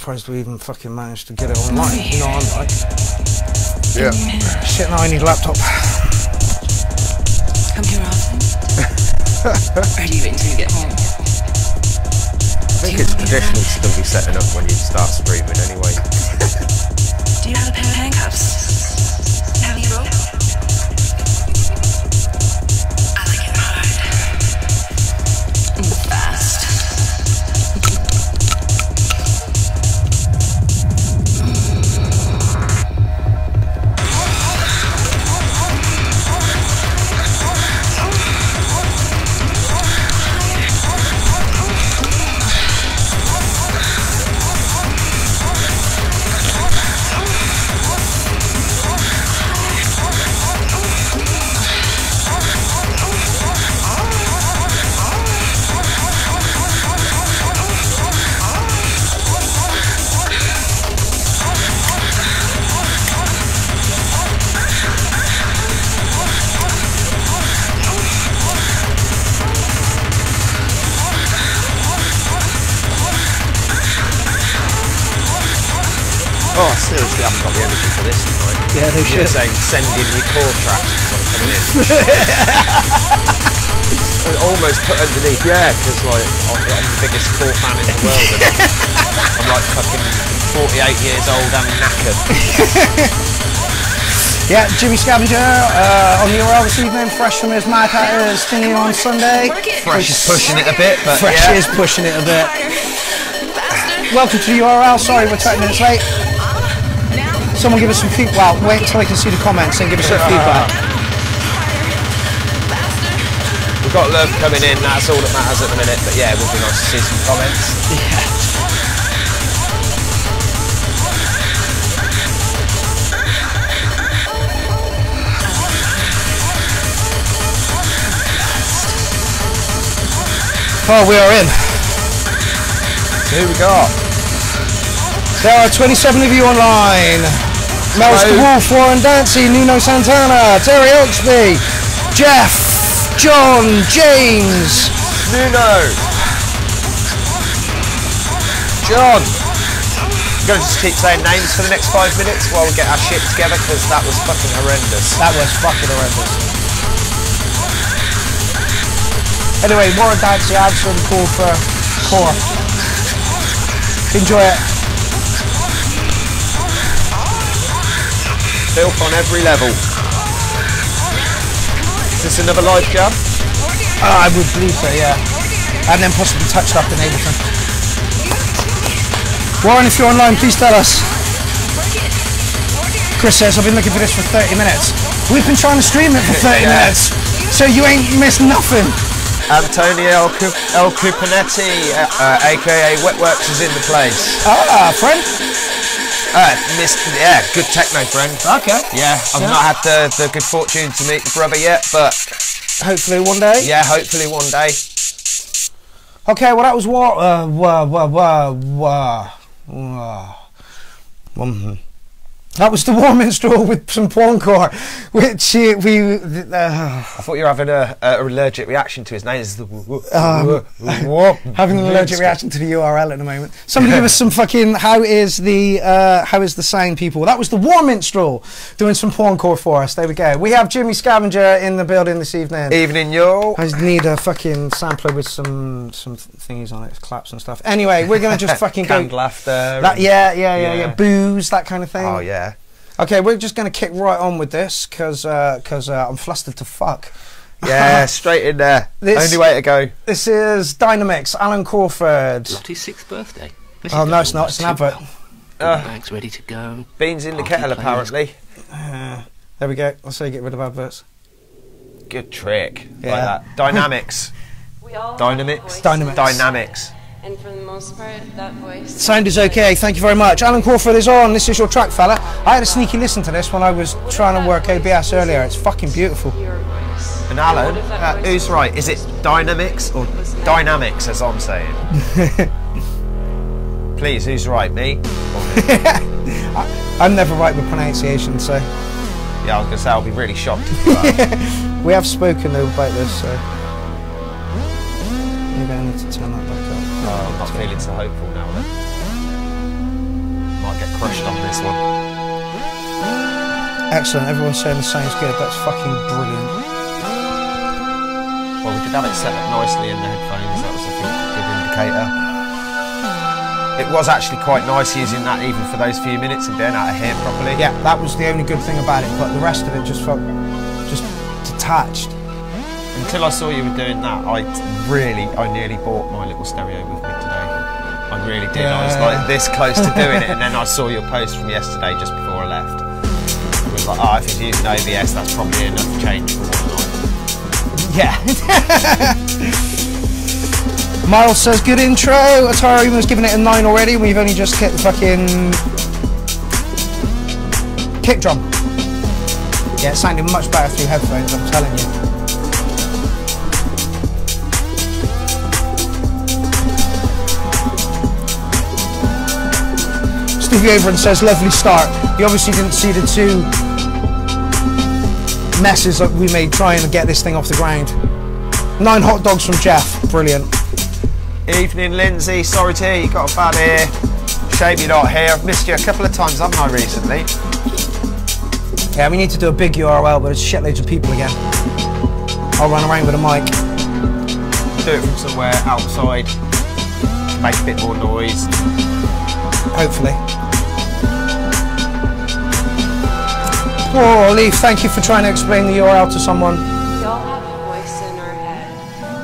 surprised we even fucking managed to get it online. You know what I'm like? Yeah. Shit, now I need a laptop. Come here often? Or do you wait until you get home? I think it's traditional to still be setting up when you start streaming anyway. Do you have a pair of handcuffs? Have you rope? I like it hard. And fast. Oh, seriously, I haven't got the energy for this tonight. Yeah, they should. You're saying send in your core tracks coming in. Almost put underneath, yeah, because like I'm the biggest core fan in the world. And I'm like fucking 48 years old and knackered. Yeah, Jimmy Scavenger on the URL this evening, fresh from his Mad Hatters thingy on Sunday. Fresh is pushing it a bit, but Fresh yeah. is pushing it a bit. Welcome to the URL, sorry we're 20 minutes late. Someone give us some feedback. Well, wait until I can see the comments and give us some feedback. We've got love coming in, that's all that matters at the minute, but yeah, it would be nice to see some comments. Yeah. Oh, we are in. So who we got? There are 27 of you online. Mel's the Wolf, Warren Dancy, Nino Santana, Terry Oxby, Jeff, John, James, Nuno, John. I'm going to just keep saying names for the next 5 minutes while we get our shit together, because that was fucking horrendous. That was fucking horrendous. Anyway, Warren Dancy, Anderson, call for core. Enjoy it. Filth on every level. Is this another live jam? I would believe so, yeah. And then possibly touched up in Ableton. Warren, if you're online, please tell us. Chris says, I've been looking for this for 30 minutes. We've been trying to stream it for 30 minutes, so you ain't missed nothing. Antonio El Cupinetti, aka Wetworks, is in the place. Ah, friend? Yeah, good techno friend. Okay. Yeah, I've not had the good fortune to meet the brother yet, but hopefully one day. Yeah, hopefully one day. Okay, well that was that was the War Minstrel with some porncore, which I thought you were having a allergic reaction to his name. Having an allergic reaction to the URL at the moment. Somebody give us some fucking how is the sound, people. That was the War Minstrel doing some porncore for us. There we go. We have Jimmy Scavenger in the building this evening. Evening, yo. I need a fucking sampler with some thingies on it, claps and stuff. Anyway, we're gonna just fucking go. Canned laughter. Yeah. Booze, that kind of thing. Oh yeah. Okay, we're just going to kick right on with this because I'm flustered to fuck. Yeah, straight in there. Only way to go. This is Dynamics, Alan Crawford. Lottie's 6th birthday. Oh no, it's not. It's an advert. Bag's ready to go. Beans in the kettle, apparently. There we go. I'll say get rid of adverts. Good trick. Yeah. Like that. Dynamics. Dynamics. Dynamics. And for the most part, that voice... Sound is okay, thank you very much. Alan Crawford is on, this is your track, fella. I had a sneaky listen to this when I was trying to work OBS earlier. It's fucking beautiful. And Alan, who's right? Is it Dynamics or Dynamics, as I'm saying? Please, who's right, me? Or me? I'm never right with pronunciation, so... Yeah, I was going to say, I'll be really shocked if you are. We have spoken, though, about this, so... Maybe I need to turn that back up. Oh, I'm not feeling so hopeful now then. this one. Excellent. Everyone's saying the sound's good. That's fucking brilliant. Well, we did have it set up nicely in the headphones. That was, I think, a good indicator. It was actually quite nice using that even for those few minutes and being out of here properly. Yeah, that was the only good thing about it, but the rest of it just felt just detached. Until I saw you were doing that, I nearly bought my little stereo with me today. I really did. I was like this close to doing it, and then I saw your post from yesterday just before I left. I was like, oh, if he's using OBS, that's probably enough change for one night. Yeah. Miles says, good intro. Atari was giving it a 9 already. We've only just hit the fucking kick drum. Yeah, it sounded much better through headphones, I'm telling you. Stevie Overton says, lovely start. You obviously didn't see the 2 messes that we made trying to get this thing off the ground. 9 hot dogs from Jeff. Brilliant. Evening, Lindsay. Sorry to hear you got a bad ear. Shame you're not here. I've missed you a couple of times, haven't I, recently? Yeah, we need to do a big URL, but it's shitloads of people again. I'll run around with a mic. Do it from somewhere outside. Make a bit more noise. Hopefully. Poor Leaf, thank you for trying to explain the URL to someone. We all have a voice in our head,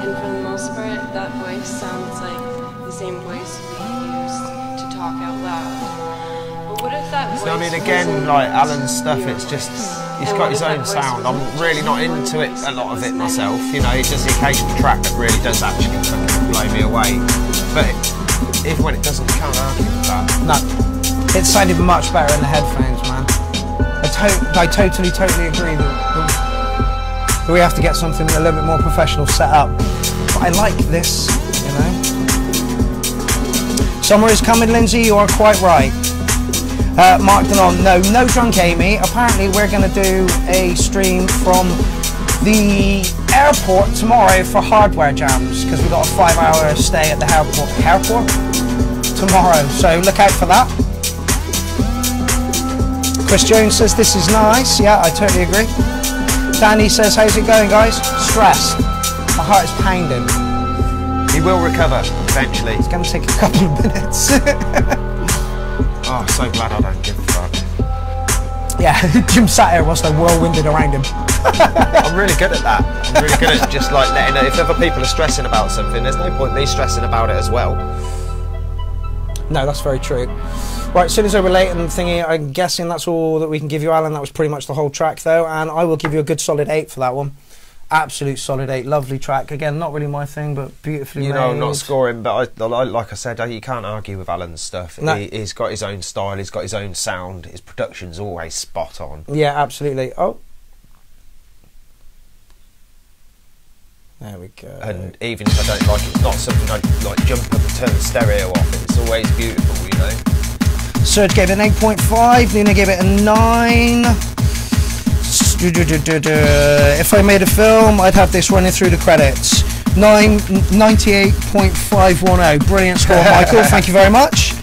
and for the most part, that voice sounds like the same voice we use to talk out loud. But what if that voice So, I mean, again, like Alan's stuff, it's just, he's got his own sound. I'm really not into it, a lot of it myself. You know, he does the occasional track that really does actually fucking blow me away. But even when it doesn't, you can't argue with that. No, it sounded much better in the headphones, man. I totally agree that we have to get something a little bit more professional set up. But I like this, you know. Summer is coming, Lindsay, you are quite right. Mark Denon, no Drunk Amy. Apparently we're going to do a stream from the airport tomorrow for hardware jams, because we've got a 5-hour stay at the airport tomorrow, so look out for that. Chris Jones says this is nice. Yeah, I totally agree. Danny says, how's it going, guys? Stressed. My heart is pounding. He will recover eventually. It's going to take a couple of minutes. Oh, I'm so glad I don't give a fuck. Yeah, Jim sat here whilst I whirlwinded around him. I'm really good at that. I'm really good at just like letting it, if other people are stressing about something, there's no point me stressing about it as well. No, that's very true. Right, as soon as I relate and thingy, I'm guessing that's all that we can give you, Alan. That was pretty much the whole track, though, and I will give you a good solid 8 for that one. Absolute solid 8. Lovely track. Again, not really my thing, but beautifully made. I'm not scoring, but like I said, you can't argue with Alan's stuff. No. He's got his own style, he's got his own sound, his production's always spot on. Yeah, absolutely. Oh. There we go. And even if I don't like it, it's not something I'd like jump up and turn the stereo off. It's always beautiful, you know. Serge gave it an 8.5, Nina gave it a 9. If I made a film, I'd have this running through the credits. 98.510. Brilliant score, Michael. Thank you very much.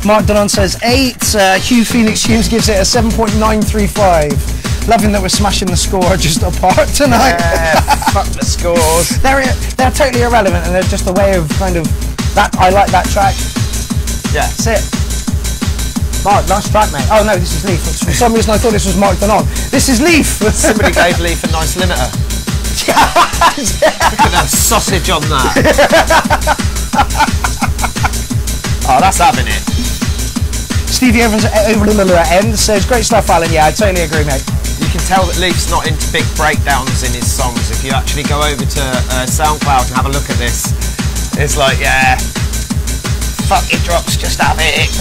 Mark Donan says 8. Hugh Phoenix Hughes gives it a 7.935. Loving that we're smashing the score just apart tonight. Yeah, fuck the scores. They're totally irrelevant, and they're just a way of kind of that. I like that track. Yeah, That's it. Mark, nice track, mate. Oh no, this is Leaf. For some reason I thought this was Mark Donan. This is Leaf. somebody gave Leaf a nice limiter. Look at that sausage on that. Oh, that's having it. Stevie Evans over the end says, great stuff, Alan. Yeah, I totally agree, mate. You can tell that Leaf's not into big breakdowns in his songs. If you actually go over to SoundCloud and have a look at this, it's like, yeah, fuck your drops, just have it.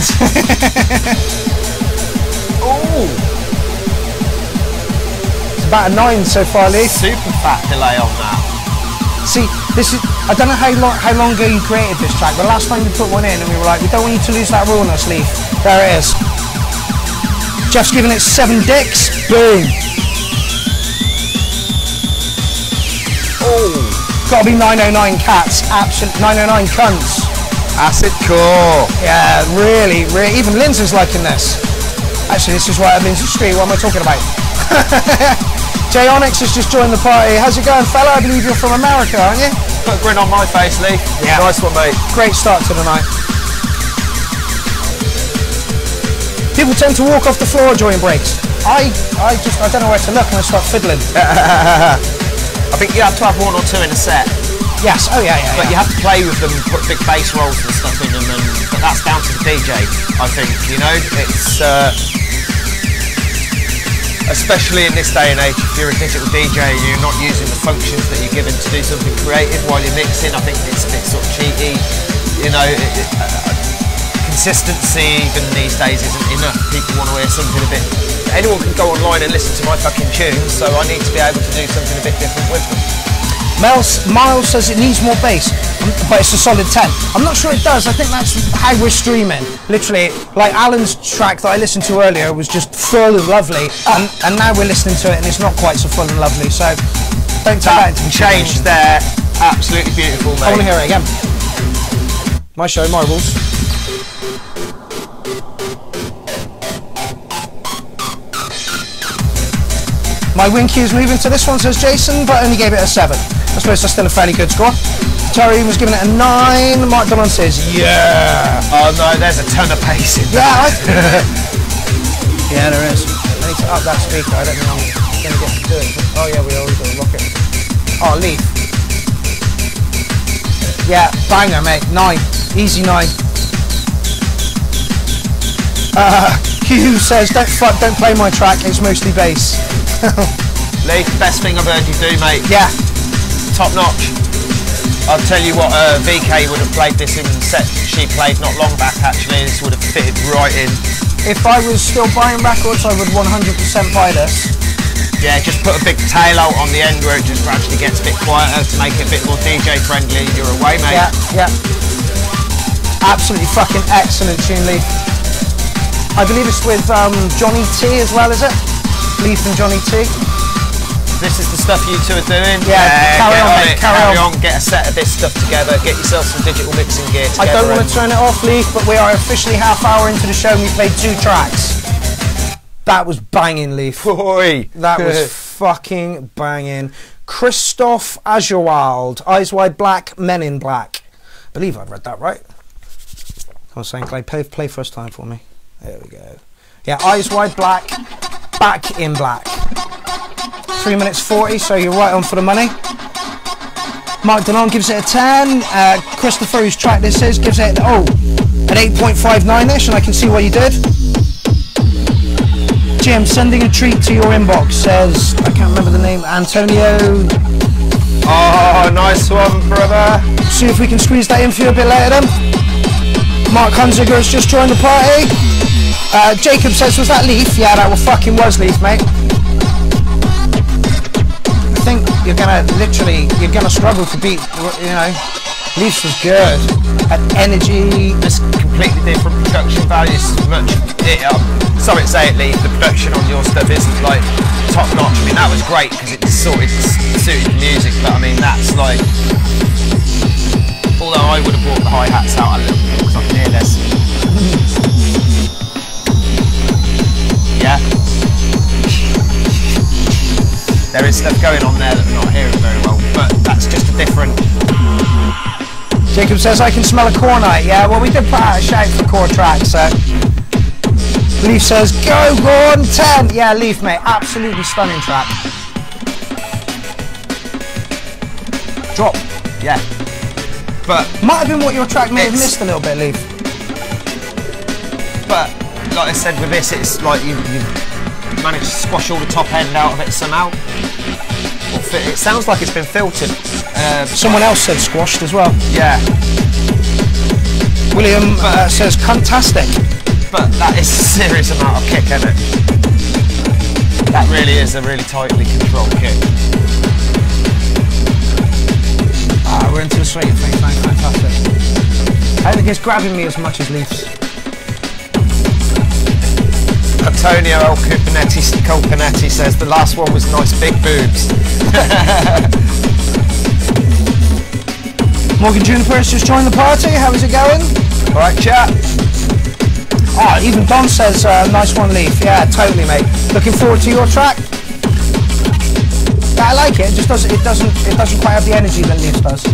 Ooh. It's about a 9 so far, Leaf. Super fat delay on that. See, this is, I don't know how long ago you created this track, but last time we put one in and we were like, we don't want you to lose that rawness, Leaf. There it is. Jeff's giving it 7 dicks. Boom. Oh. Gotta be 909 cats. Absolute 909 cunts. Acid core. Yeah, really. Even Lindsay's liking this. Actually, this is right up into the street. What am I talking about? Jay Onyx has just joined the party. How's it going, fella? I believe you're from America, aren't you? Put a grin on my face, Lee. Yeah. Nice one, mate. Great start to the night. People tend to walk off the floor during breaks. I don't know where to look and I start fiddling. I think you have to have one or two in a set. Yes, oh yeah. But you have to play with them, put big bass rolls and stuff in them, but that's down to the DJ, I think, you know? It's, especially in this day and age, if you're a digital DJ and you're not using the functions that you're given to do something creative while you're mixing, I think it's a bit sort of cheaty, you know? Consistency even these days isn't enough. People want to hear something a bit... Anyone can go online and listen to my fucking tunes, so I need to be able to do something a bit different with them. Miles says it needs more bass, but it's a solid 10. I'm not sure it does. I think that's how we're streaming. Literally, like Alan's track that I listened to earlier was just full and lovely, and now we're listening to it and it's not quite so full and lovely. So don't take that into change there. Absolutely beautiful, mate. I want to hear it again. My show, my rules. My win queue's moving to this one, says Jason, but only gave it a 7. I suppose that's still a fairly good score. Terry was giving it a 9. Mark Dillon says, yeah. Oh no, there's a ton of bass in that. Yeah, there is. I need to up that speaker. I don't think I'm going to get to do it. Oh yeah, we always got to rock it. Oh, Leaf. Yeah, banger, mate. 9. Easy 9. Hugh says, don't play my track. It's mostly bass. Lee, best thing I've heard you do, mate. Yeah. Top notch. I'll tell you what, VK would have played this in the set she played not long back, actually. This would have fitted right in. If I was still buying records, I would 100% buy this. Yeah, just put a big tail out on the end where it just gradually gets a bit quieter to make it a bit more DJ friendly. You're away, mate. Yeah. Absolutely fucking excellent tune, Lee. I believe it's with Johnny T as well, is it? Leaf and Johnny T. This is the stuff you two are doing? Yeah, carry on. Get a set of this stuff together, get yourself some digital mixing gear together. I don't want to turn it off, Leaf, but we are officially half hour into the show and we played 2 tracks. That was banging, Leaf. Boy. That was fucking banging. Christoph Azurwald, Eyes Wide Black, Men in Black. I believe I read that right. I was saying, play first time for me. There we go. Yeah, Eyes Wide Black, Back in Black. 3 minutes 40, so you're right on for the money. Mark Denon gives it a 10. Christopher, whose track this is, gives it an 8.59ish, and I can see what you did. Jim, sending a treat to your inbox, says, I can't remember the name, Antonio. Oh, nice one, brother. See if we can squeeze that in for you a bit later then. Mark Hunziger has just joined the party. Jacob says, was that Leaf? Yeah, that fucking was Leaf, mate. I think you're gonna struggle to beat, you know, Leafs was good. Had energy. It's completely different production values. Sorry to say it, Leaf, the production on your stuff isn't like top notch. I mean, that was great because it suited the music, but I mean, that's like, although I would have brought the hi-hats out a little bit because I can hear this. Yeah. There is stuff going on there that we're not hearing very well, but that's just a different... Jacob says, I can smell a core night. Yeah, well, we did put out a shout for core tracks, so... Leaf says, go Gordon, 10! Yeah, Leaf, mate, absolutely stunning track. Drop. Yeah. But... Might have been what your track may have missed a little bit, Leaf. But, like I said with this, it's like you managed to squash all the top end out of it somehow. It sounds like it's been filtered. Someone else said squashed as well. Yeah. William says fantastic. But that is a serious amount of kick, isn't it? That really is a really tightly controlled kick. We're into the sweet thing, fantastic. I think it's grabbing me as much as Leafs. Antonio El Colpanetti says the last one was nice big boobs. Morgan Juniper has just joined the party. How is it going? Alright, chat. Oh, even Don says, nice one, Leaf. Yeah, totally, mate. Looking forward to your track. Yeah, I like it. It just doesn't. It doesn't quite have the energy that Leaf does.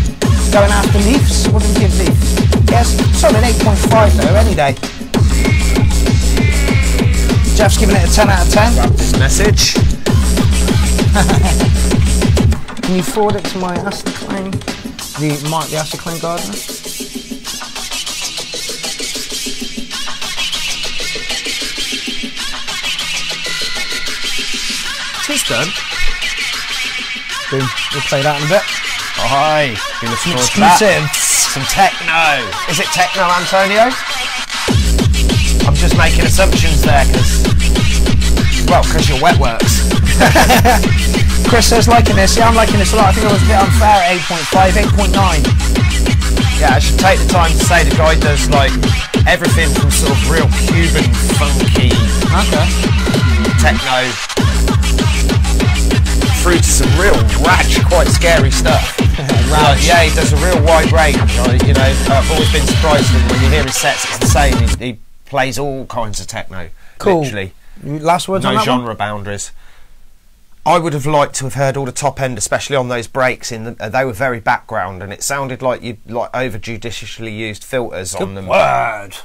Going after Leafs. What do we give Leaf? Yes, solid 8.5 though. Any day. Jeff's giving it a 10 out of 10. Grab this message. Can you forward it to my Asticlane? The Asticlane gardener. Tis done. Boom. We'll play that in a bit. Oh, hi. Been looking forward to that. Some techno. Is it techno, Antonio? I'm just making assumptions there because your wet works. Chris says liking this. Yeah, I'm liking this a lot. I think it was a bit unfair at 8.5, 8.9. Yeah, I should take the time to say the guy does like everything from sort of real Cuban funky techno through to some real ratch, quite scary stuff. Like, yeah, he does a real wide range. I've always been surprised when you hear his sets, it's the same. He plays all kinds of techno. Cool. Literally. Last words on No that genre one? boundaries. I would have liked to have heard all the top end, especially on those breaks. They were very background, and it sounded like you over judiciously used filters on them. Word.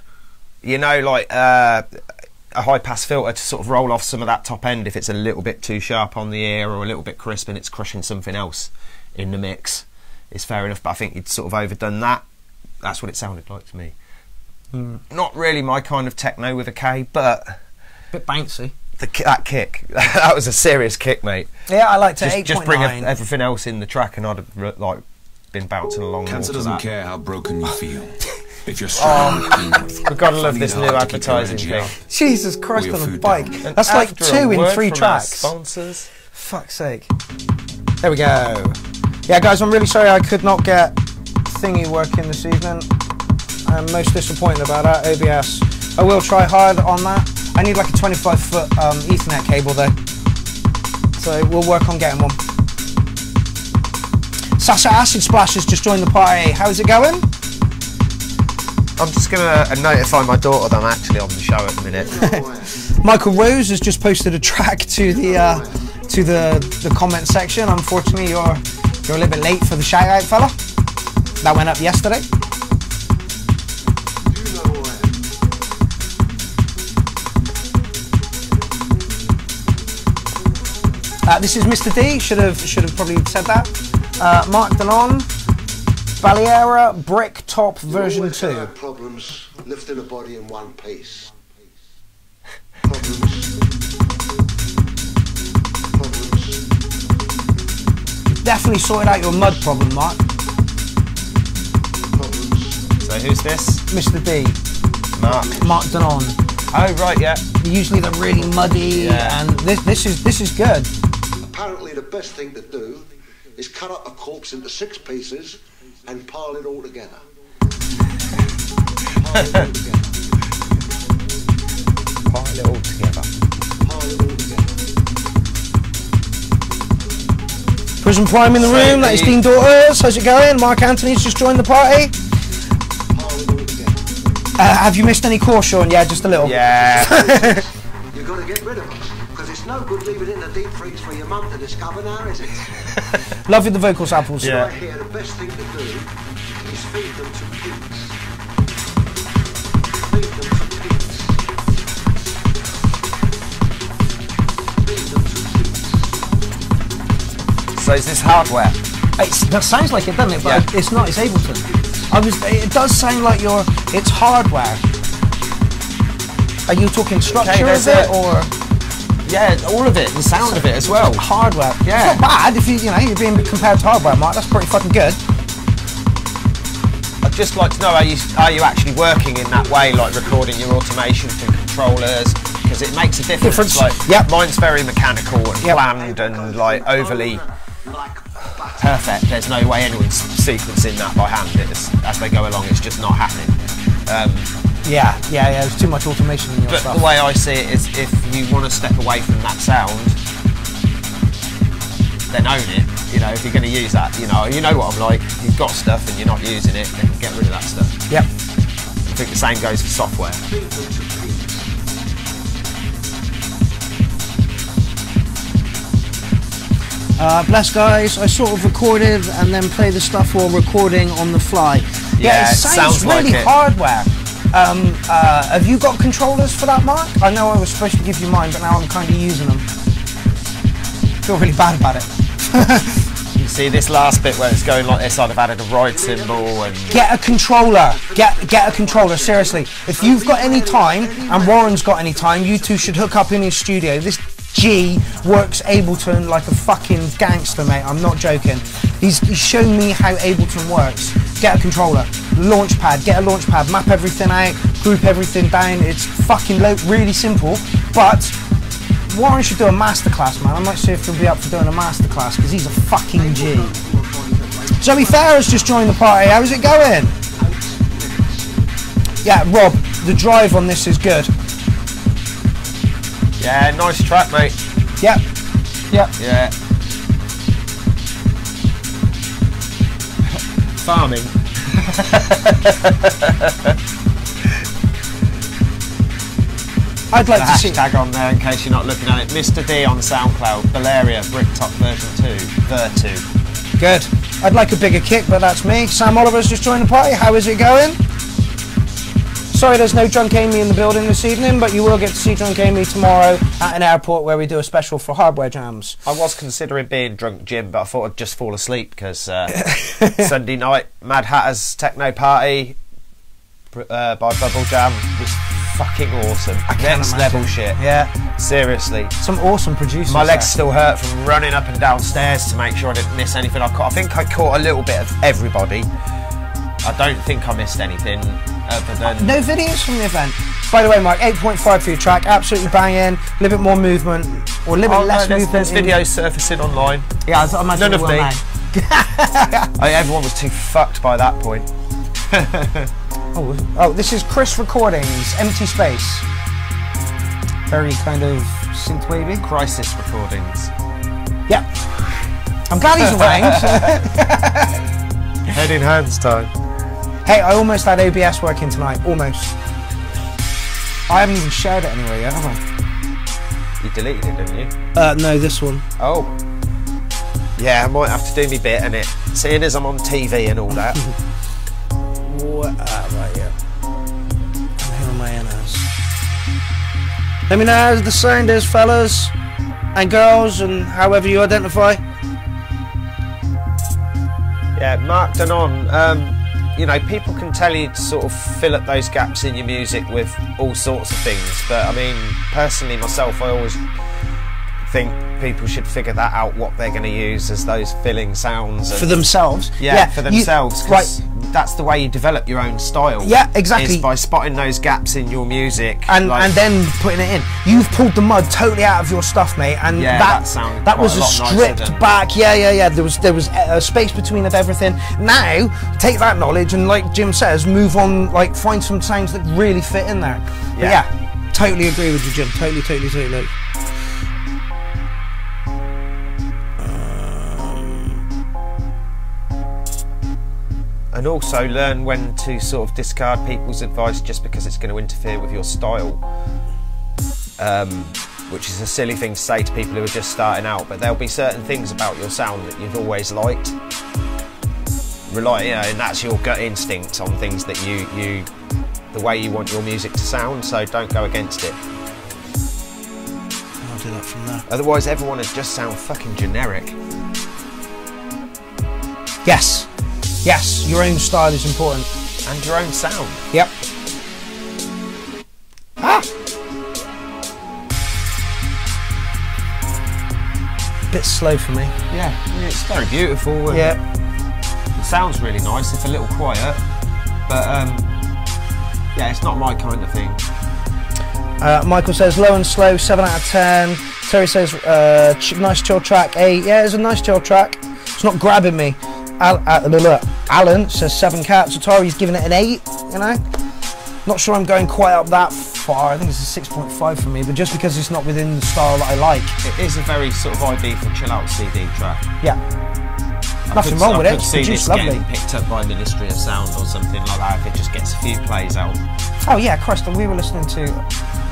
Like a high pass filter to sort of roll off some of that top end if it's a little bit too sharp on the ear or a little bit crisp and it's crushing something else in the mix. It's fair enough, but I think you'd sort of overdone that. That's what it sounded like to me. Not really my kind of techno with a K, but Bit bouncy. that kick, that was a serious kick, mate. Yeah, I liked it. Just bring everything else in the track, and I'd have like been bouncing along. Cancer doesn't care how broken you feel. If you're strong, we've got to love this new advertising thing. Jesus Christ, on a bike. And That's like after a 2 in word 3 from our tracks. Sponsors. Fuck's sake. There we go. Yeah, guys, I'm really sorry I could not get thingy working this evening. I'm most disappointed about that, OBS. I will try hard on that. I need like a 25-foot Ethernet cable though. So we'll work on getting one. Sasha Acid Splash has just joined the party. How's it going? I'm just going to notify my daughter that I'm actually on the show at the minute. Michael Rose has just posted a track to the comment section. Unfortunately, you're a little bit late for the shout out, fella. That went up yesterday. This is Mr. D. Should have probably said that. Mark Delon, Baleara Brick Top version 2. Had problems lifting a body in one piece. Problems. Definitely sorted out your mud problem, Mark. So who's this? Mr. D. Mark Delon. Oh right, yeah. Usually they're really muddy, and this is good. Apparently the best thing to do is cut up a corpse into 6 pieces and pile it all together. Pile it all together. Pile it all together. Pile it all together. Prison Prime in the room, that is Dean Daughters. How's it going? Mark Anthony's just joined the party. Pile it all together. Have you missed any course, Sean? Yeah, just a little. Yeah. You've got to get rid of them, because it's no good leaving it in the deep freeze for your mum to discover now, is it? Love with the vocal samples. Yeah. Right here, the best thing to do is feed them to pigs. Feed them to pigs. Feed them to pigs. So is this hardware? That sounds like it, doesn't it? But Yeah. it's not. It's Ableton. It does sound like it's hardware. Are you talking structure of it or? Yeah, all of it, the sound of it as well. Hardware. Yeah. It's not bad if you're being compared to hardware, Mark. That's pretty fucking good. I'd just like to know, are you actually working in that way, like recording your automation through controllers? Because it makes a difference. Like, mine's very mechanical and planned and like overly perfect. There's no way anyone's sequencing that by hand. As they go along, it's just not happening. Yeah. There's too much automation in your But stuff. the way I see it is, if you want to step away from that sound, then own it. If you're going to use that, you know what I'm like. You've got stuff and you're not using it, then get rid of that stuff. Yep. I think the same goes for software. Bless guys, I sort of recorded and then play the stuff while recording on the fly. Yeah, it sounds really like it. hardware. Have you got controllers for that, Mark? I know I was supposed to give you mine, but now I'm kind of using them. Feel really bad about it. You see this last bit where it's going like this, I'd have added a ride cymbal and... Get a controller. Get a controller, seriously. If you've got any time, and Warren's got any time, you two should hook up in his studio. This G works Ableton like a fucking gangster, mate. I'm not joking. He's shown me how Ableton works. Get a controller. Launchpad. Get a launchpad. Map everything out. Group everything down. It's fucking really simple, but... Warren should do a masterclass, man. I might see if he'll be up for doing a masterclass because he's a fucking G. Zoe Farah's just joined the party. How's it going? Yeah, Rob, the drive on this is good. Yeah, nice track, mate. Yep. Yep. Yeah. Farming. I'd like to see hashtag on there in case you're not looking at it. Mr. D on SoundCloud, Valeria, Bricktop version 2, Good. I'd like a bigger kick, but that's me. Sam Oliver's just joined the party. How is it going? Sorry there's no Drunk Amy in the building this evening, but you will get to see Drunk Amy tomorrow at an airport where we do a special for hardware jams. I was considering being Drunk Jim, but I thought I'd just fall asleep because Sunday night, Mad Hatter's techno party by Bubble Jam was fucking awesome. Next level shit. Yeah. Seriously. Some awesome producers. My legs still hurt from running up and down stairs to make sure I didn't miss anything. I think I caught a little bit of everybody. I don't think I missed anything other than... No videos from the event. By the way, Mark, 8.5 for your track. Absolutely banging. A little bit more movement. Or a little bit less movement. There's videos surfacing online. Yeah, I imagine none of me. Everyone was too fucked by that point. Oh, this is Chris Recordings, Empty Space. Very kind of synthwavy. Crisis Recordings. Yep. I'm glad he's around. Head in hands time. Hey, I almost had OBS working tonight. Almost. I haven't even shared it anywhere yet, have I? You deleted it, didn't you? No, this one. Oh. Yeah, I might have to do me bit in it. Seeing as I'm on TV and all that. Right, yeah. And here are my inners. Let me know how the sound is, fellas and girls, and however you identify. Yeah, Mark Danon, you know, people can tell you to sort of fill up those gaps in your music with all sorts of things, but I mean, personally myself, I always think people should figure that out, what they're going to use as those filling sounds. For themselves? Yeah, for themselves, because that's the way you develop your own style. Yeah, exactly. Is by spotting those gaps in your music. And then putting it in. You've pulled the mud totally out of your stuff, mate, and yeah, that was a stripped back, yeah. There was a space between of everything. Now, take that knowledge and, like Jim says, move on, like, find some sounds that really fit in there. But yeah, totally agree with you, Jim. Totally. And also learn when to sort of discard people's advice just because it's going to interfere with your style. Which is a silly thing to say to people who are just starting out, but there'll be certain things about your sound that you've always liked. And that's your gut instinct on things that the way you want your music to sound, so don't go against it. I'll do that from there. Otherwise everyone would just sound fucking generic. Yes, your own style is important. And your own sound. Yep. Bit slow for me. Yeah, it's very beautiful. It sounds really nice, if a little quiet. But, yeah, it's not my kind of thing. Michael says, low and slow, 7 out of 10. Terry says, nice chill track, 8. Yeah, it's a nice chill track. It's not grabbing me. Alan says 7 cats. Atari's giving it an 8, you know. Not sure I'm going quite up that far. I think it's a 6.5 for me, but just because it's not within the style that I like. It is a very sort of ideal for chill out CD track. Yeah. Nothing wrong with it. It's produced lovely. Getting picked up by Ministry of Sound or something like that if it just gets a few plays out. Oh yeah, Christ, we were listening to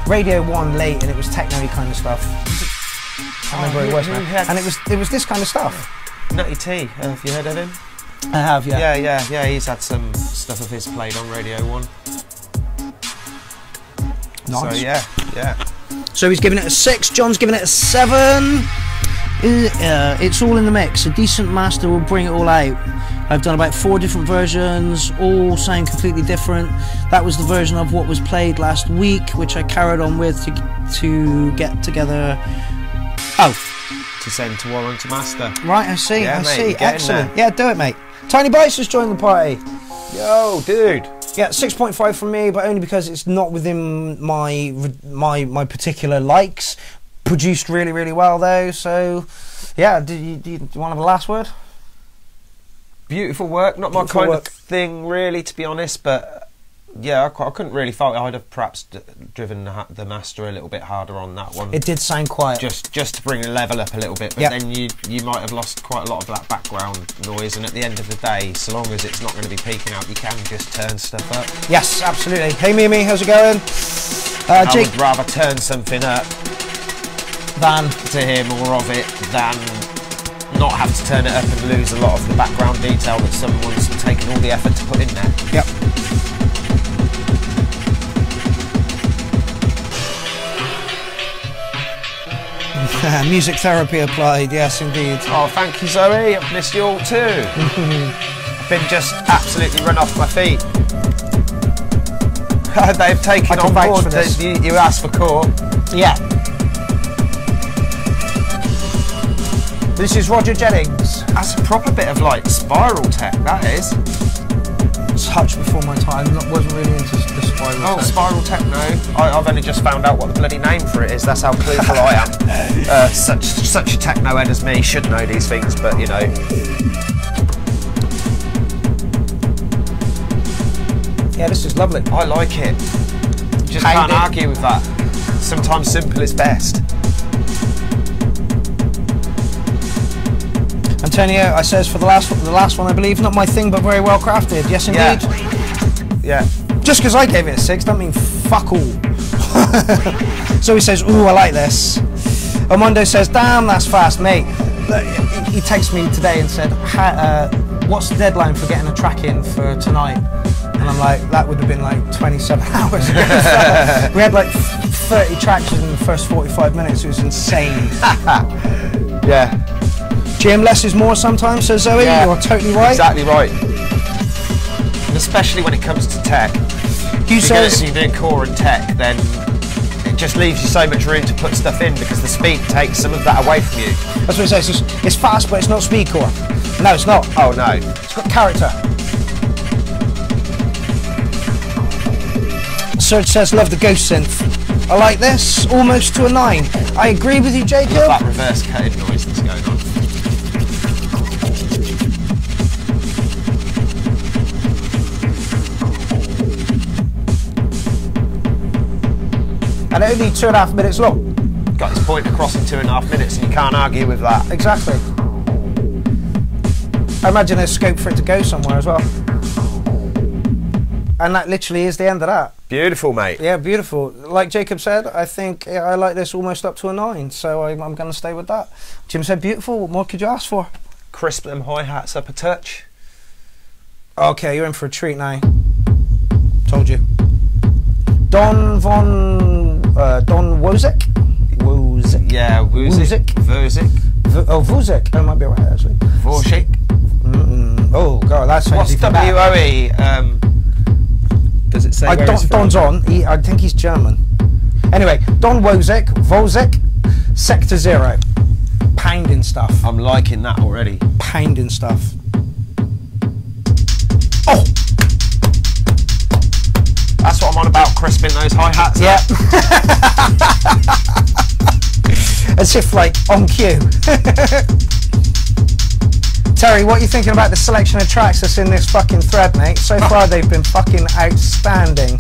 Radio 1 late and it was techno-y kind of stuff. can't remember who it was now. And it was this kind of stuff. Nutty T, have you heard of him? I have, yeah. Yeah, he's had some stuff of his played on Radio 1. Nice. So yeah. So he's giving it a 6, John's giving it a 7. It's all in the mix. A decent master will bring it all out. I've done about 4 different versions, all sound completely different. That was the version of what was played last week, which I carried on with to get together. To send to Warren to master. Right, I see, Yeah, I mate, see. you're getting Excellent. there. Yeah, do it, mate. Tiny Bites has joined the party. Yo, dude. Yeah, 6.5 from me, but only because it's not within my particular likes. Produced really, really well though. So, yeah. Do you want to have a last word? Beautiful work. Not my Beautiful kind work. of thing, really, to be honest. But yeah, I couldn't really fault it. I'd have perhaps driven the master a little bit harder on that one. It did sound quiet. Just to bring the level up a little bit, but Yep. then you might have lost quite a lot of that background noise. And at the end of the day, so long as it's not going to be peaking out, you can just turn stuff up. Yes, absolutely. Hey Mimi, how's it going? I Jake would rather turn something up Van. to hear more of it than not have to turn it up and lose a lot of the background detail that someone's taken all the effort to put in there. Yep. Music therapy applied, yes indeed. Oh, thank you, Zoe. I've missed you all too. I've been just absolutely run off my feet. They've taken I can on vouch board for this. that you asked for core. Yeah. This is Roger Jennings. That's a proper bit of like spiral tech, that is. Touch before my time. Wasn't really into the spiral. Oh, tech. spiral techno. I've only just found out what the bloody name for it is. That's how clueful I am. Such a techno head as me should know these things, but you know. Yeah, this is lovely. I like it. You just Pound can't it. argue with that. Sometimes simple is best. Antonio, I says for the last one, I believe, not my thing, but very well crafted. Yes, indeed. Yeah. Just because I gave it a 6, don't mean fuck all. So he says, ooh, I like this. Armando says, damn, that's fast, mate. He texted me today and said, what's the deadline for getting a track in for tonight? And I'm like, that would have been like 27 hours ago. So we had like 30 tracks in the first 45 minutes. It was insane. Yeah. GM less is more sometimes, says Zoe. Yeah. You're totally right. Exactly right. And especially when it comes to tech. Hugh says, if you're doing core and tech, then it just leaves you so much room to put stuff in because the speed takes some of that away from you. that's what it says. It's fast, but it's not speedcore. No, it's not. Oh no. It's got character. Serge says, love the ghost synth. I like this, almost to a 9. I agree with you, Jacob. That reverse cutting noise that's going on. And only 2.5 minutes long. Got his point across in 2.5 minutes and you can't argue with that. Exactly. I imagine there's scope for it to go somewhere as well. And that literally is the end of that. Beautiful, mate. Yeah, beautiful. Like Jacob said, I think I like this almost up to a 9, so I'm going to stay with that. Jim said, beautiful. What more could you ask for? Crisp them hi-hats up a touch. Okay, you're in for a treat now. Told you. Don Wozek? Wozek. Yeah, Wuzik. Wuzik. Wozek. That might be right, actually. Vorshik. Oh, God, that's What's W-O-E? Does it say where it's from? Don's on. I think he's German. Anyway, Don Wozek, Sector 0. Pounding stuff. I'm liking that already. Pounding stuff. Oh! That's what I'm on about, crisping those hi-hats. Yeah. As if, like, on cue. Terry, what are you thinking about the selection of tracks that's in this fucking thread, mate? So far, they've been fucking outstanding.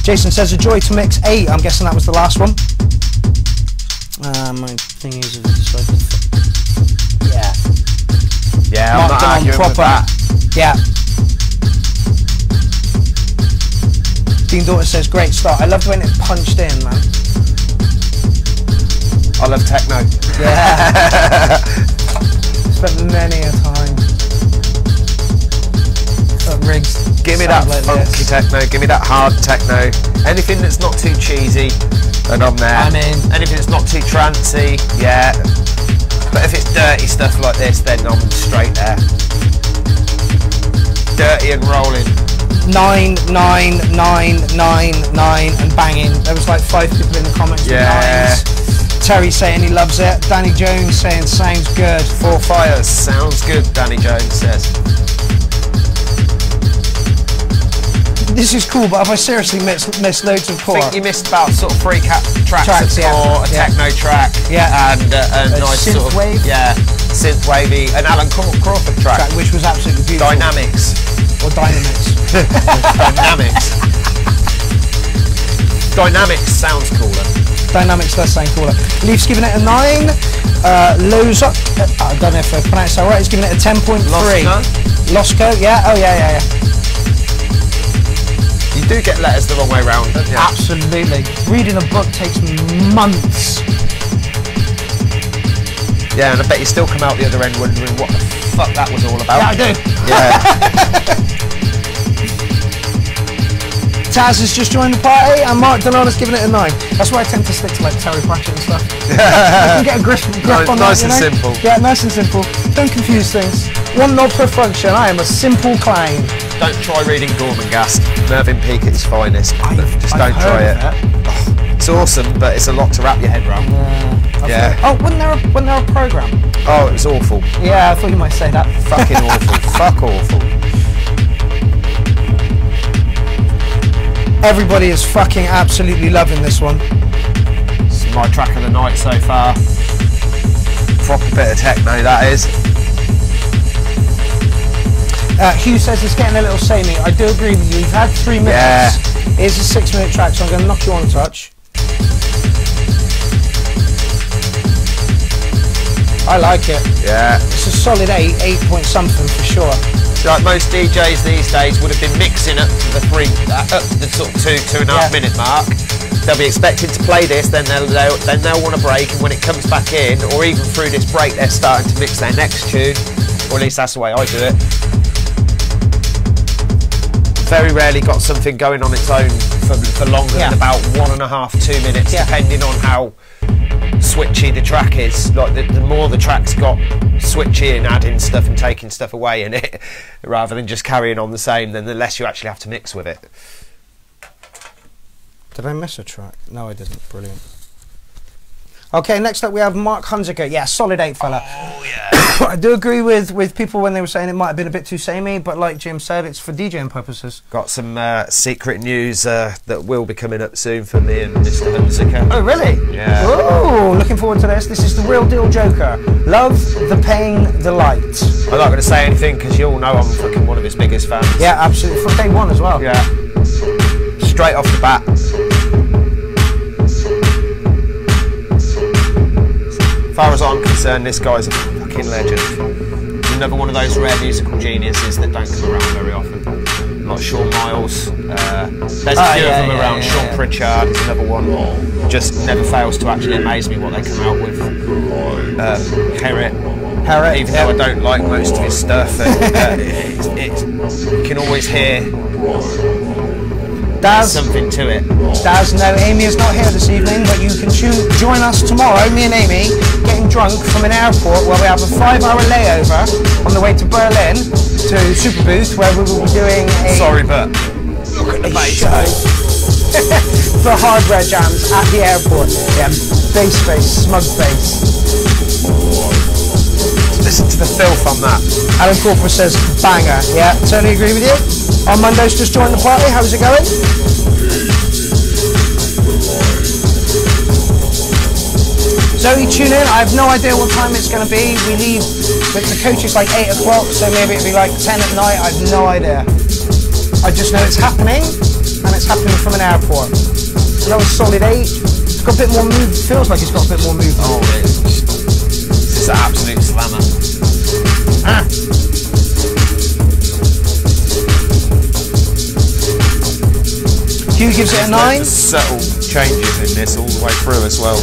Jason says, a joy to mix 8. I'm guessing that was the last one. My thing is... Yeah. Yeah, I'm not Marked arguing on with proper. that. Yeah. Dean Daughter says, great start. I loved when it punched in, man. I love techno. Yeah. Spent many a time. Rigs. Give me that like funky techno, give me that hard techno. Anything that's not too cheesy, and I'm there. I'm in. Anything that's not too trancey, yeah. But if it's dirty stuff like this, then I'm straight there. Dirty and rolling. 9, 9, 9, 9, 9, and banging. There was like 5 people in the comments with nines. Terry saying he loves it. Danny Jones saying sounds good. 4 fires, sounds good, Danny Jones says. This is cool, but have I seriously missed loads of core? I think you missed about sort of 3 tracks of yeah. core, a techno track, and a nice synth sort of wave. Yeah, synth wavy, an Alan Crawford track, which was absolutely beautiful. Dynamics. Or Dynamics. Dynamics. Dynamics sounds cooler. Dynamics does sound cooler. Leaf's giving it a 9. Lozo, I don't know if I pronounced that right. He's giving it a 10.3. Losco, yeah. Oh yeah. You do get letters the wrong way round, don't you? Absolutely. Reading a book takes months. Yeah, and I bet you still come out the other end wondering what the fuck that was all about. Yeah, I do. Yeah. Taz has just joined the party, and Mark Donala's giving it a 9. That's why I tend to stick to like Terry Pratchett and stuff. I can get a grip on that, nice and simple. Yeah, nice and simple. Don't confuse things. One knob per function. I am a simple clown. Don't try reading Gormenghast. Mervyn Peake at his finest. Just don't try it. Oh, it's awesome, but it's a lot to wrap your head around. Yeah. Oh, wasn't there a program? Oh, it was awful. Yeah, I thought you might say that. Fucking awful. Fuck awful. Everybody is fucking absolutely loving this one. This is my track of the night so far. Proper bit of techno, that is. Hugh says it's getting a little samey. I do agree with you. You've had 3 minutes. Yeah. Here's a 6-minute track, so I'm going to knock you on a touch. I like it. Yeah. It's a solid 8 point something for sure. Like most DJs these days would have been mixing up to the sort of 2.5 minute mark. They'll be expected to play this, then they'll want a break, and when it comes back in, or even through this break, they're starting to mix their next tune, or at least that's the way I do it. Very rarely got something going on its own for longer than about 1.5, 2 minutes, depending on how switchy the track is. Like the more the track's got switchy and adding stuff and taking stuff away in it, rather than just carrying on the same, then the less you actually have to mix with it. Did I miss a track? No, I didn't. Brilliant. Okay, next up we have Mark Hunziker. Yeah, solid 8 fella. Oh yeah. I do agree with people when they were saying it might have been a bit too samey, but like Jim said, it's for DJing purposes. Got some secret news that will be coming up soon for me and Mr. Hunziker. Oh really? Yeah. Oh, looking forward to this. This is the Real Deal Joker. Love, the pain, the light. I'm not going to say anything because you all know I'm fucking one of his biggest fans. Yeah, absolutely. From day one as well. Yeah. Straight off the bat. As far as I'm concerned, this guy's a fucking legend. He's another one of those rare musical geniuses that don't come around very often. Like Shawn Miles, there's a few of them around. Sean Pritchard is another one. Just never fails to actually amaze me what they come out with. Pierrot, even though I don't like most of his stuff, you can always hear there's something to it. Daz, no, Amy is not here this evening, but you can join us tomorrow, me and Amy, getting drunk from an airport where we have a 5-hour layover on the way to Berlin to Superboost, where we will be doing a... Sorry, but look at the bass. For hardware jams at the airport. Yeah, bass, smug bass. Listen to the filth on that. Alan Crawford says, banger. Yeah, totally agree with you. On Mondays, just join the party. How's it going? Zoe, tune in. I have no idea what time it's going to be. We leave, but the coach is like 8 o'clock, so maybe it'll be like 10 at night. I have no idea. I just know it's happening, and it's happening from an airport. That was solid 8. It's got a bit more move. Feels like it's got a bit more movement. Oh, it is. This is an absolute slammer. Hugh gives it a 9. Subtle changes in this all the way through as well.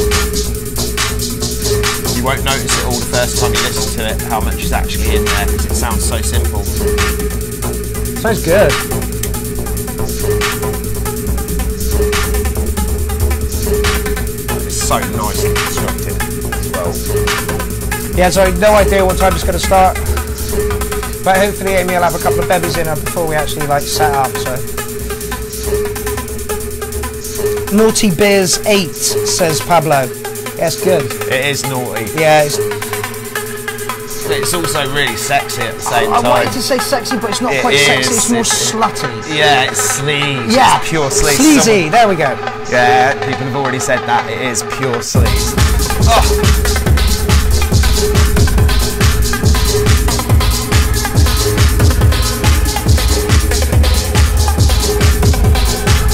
You won't notice it all the first time you listen to it, how much is actually in there, because it sounds so simple. Sounds good. It's so nicely constructed as well. Yeah, so no idea what time it's going to start. But hopefully Amy will have a couple of bevvies in her before we actually like set up, so. Naughty Biz 8, says Pablo. Yeah, it's good. It is naughty. Yeah, it's also really sexy at the same I time. wanted to say sexy, but it's not quite sexy, it's more slutty. Yeah, it's sleaze. Yeah, it's pure sleaze. Sleazy, there we go. Yeah, people have already said that. It is pure sleaze. Oh.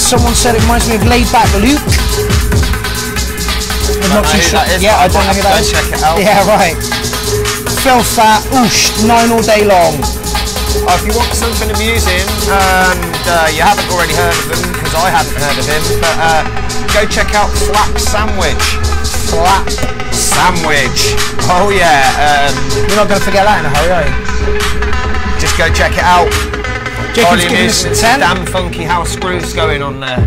Someone said it reminds me of Laid Back Luke. I'm not too sure. Yeah, I don't know who that is. Check it out. Yeah, right. Filth that, oosh, 9 all day long. If you want something amusing and you haven't already heard of him, because I hadn't heard of him, but go check out Flap Sandwich. Flap Sandwich. Oh yeah. You're not going to forget that in a hurry, are you? Just go check it out. Jacob's giving us a 10. Damn funky house grooves going on there.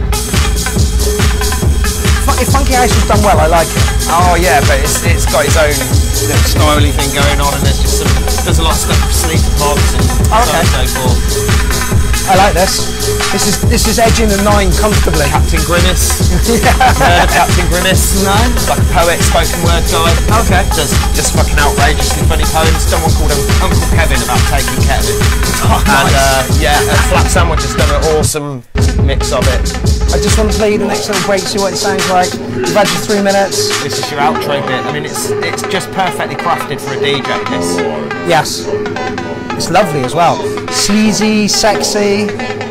Funky House has done well, I like it. Oh yeah, but it's got its own little styly thing going on, and there's just there's a lot of stuff for sleep pods and so on and so forth. I like this. This is edging the 9 comfortably. Captain Grimace. Captain Grimace. No. Like a poet, spoken word guy. Okay. Does just fucking outrageously funny poems. Someone called him Uncle Kevin about taking ketamine. Oh, and yeah, Flap Sandwich has done an awesome mix of it. I just want to play you the next little break, see what it sounds like. We've had your 3 minutes. This is your outro bit. I mean, it's just perfectly crafted for a DJ, this. Yes. It's lovely as well. Sleazy, sexy.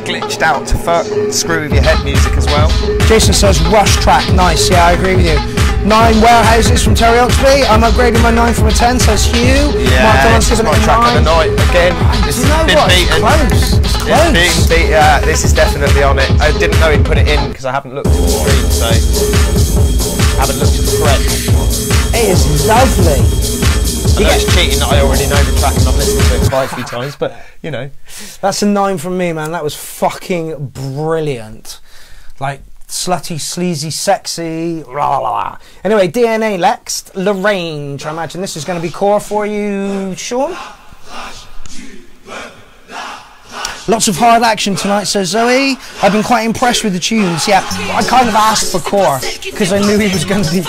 Glitched out to fuck. Screw with your head music as well. Jason says, rush track, nice. Yeah, I agree with you. 9 warehouses from Terry Oxby. I'm upgrading my 9 from a 10, says Hugh. Yeah, Mark Dillon's this is giving my it a track 9. of the night. Again, this has been beaten. It's close. It's been beaten. This is definitely on it. I didn't know he'd put it in because I haven't looked at the stream, so I haven't looked at the thread. It is lovely. I know it's cheating that I already know the track and I've listened to it quite a few times, but you know. That's a 9 from me, man. That was fucking brilliant. Like, slutty, sleazy, sexy, rah, rah, rah. Anyway, DNA next, Lorraine. I imagine this is going to be core for you, Sean? Lots of hard action tonight, says Zoe. I've been quite impressed with the tunes. Yeah, I kind of asked for core because I knew he was going to be...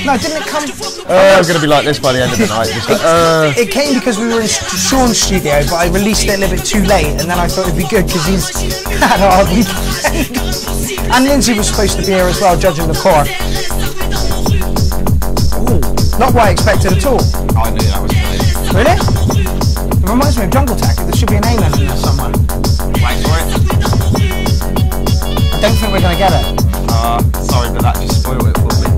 No, didn't it come... I'm going to be like this by the end of the night. Just like, It came because we were in Sean's studio, but I released it a little bit too late, and then I thought it'd be good because he's had a hard weekend. And Lindsay was supposed to be here as well, judging the core. Ooh, not what I expected at all. I knew that was coming. Really? It reminds me of Jungle Tech. There should be an amen in there somewhere. Wait for it. I don't think we're going to get it. Sorry, but that just spoiled it for me.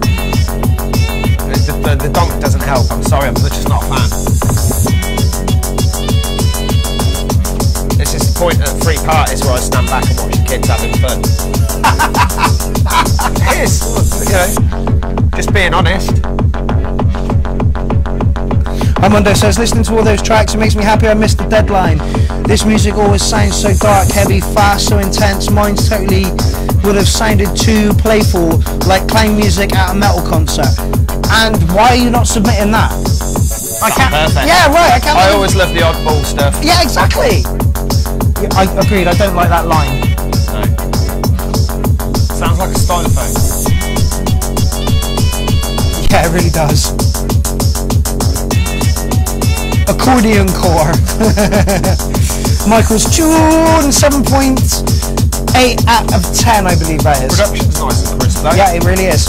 The donk doesn't help. I'm sorry, I'm just not a fan. This is the point at free parties where I stand back and watch the kids having fun. It is, you know, just being honest. Armando says, listening to all those tracks, it makes me happy I missed the deadline. This music always sounds so dark, heavy, fast, so intense. Mine totally would have sounded too playful, like clown music at a metal concert. And why are you not submitting that? I can't. Perfect. Yeah, right. I can't. I always love the oddball stuff. Yeah, exactly. Yeah, I agreed. I don't like that line. No. Sounds like a stylophone. Yeah, it really does. Accordion core. Michael's tune 7.8 out of 10, I believe that is. Production's nice and crisp though. Yeah, it really is.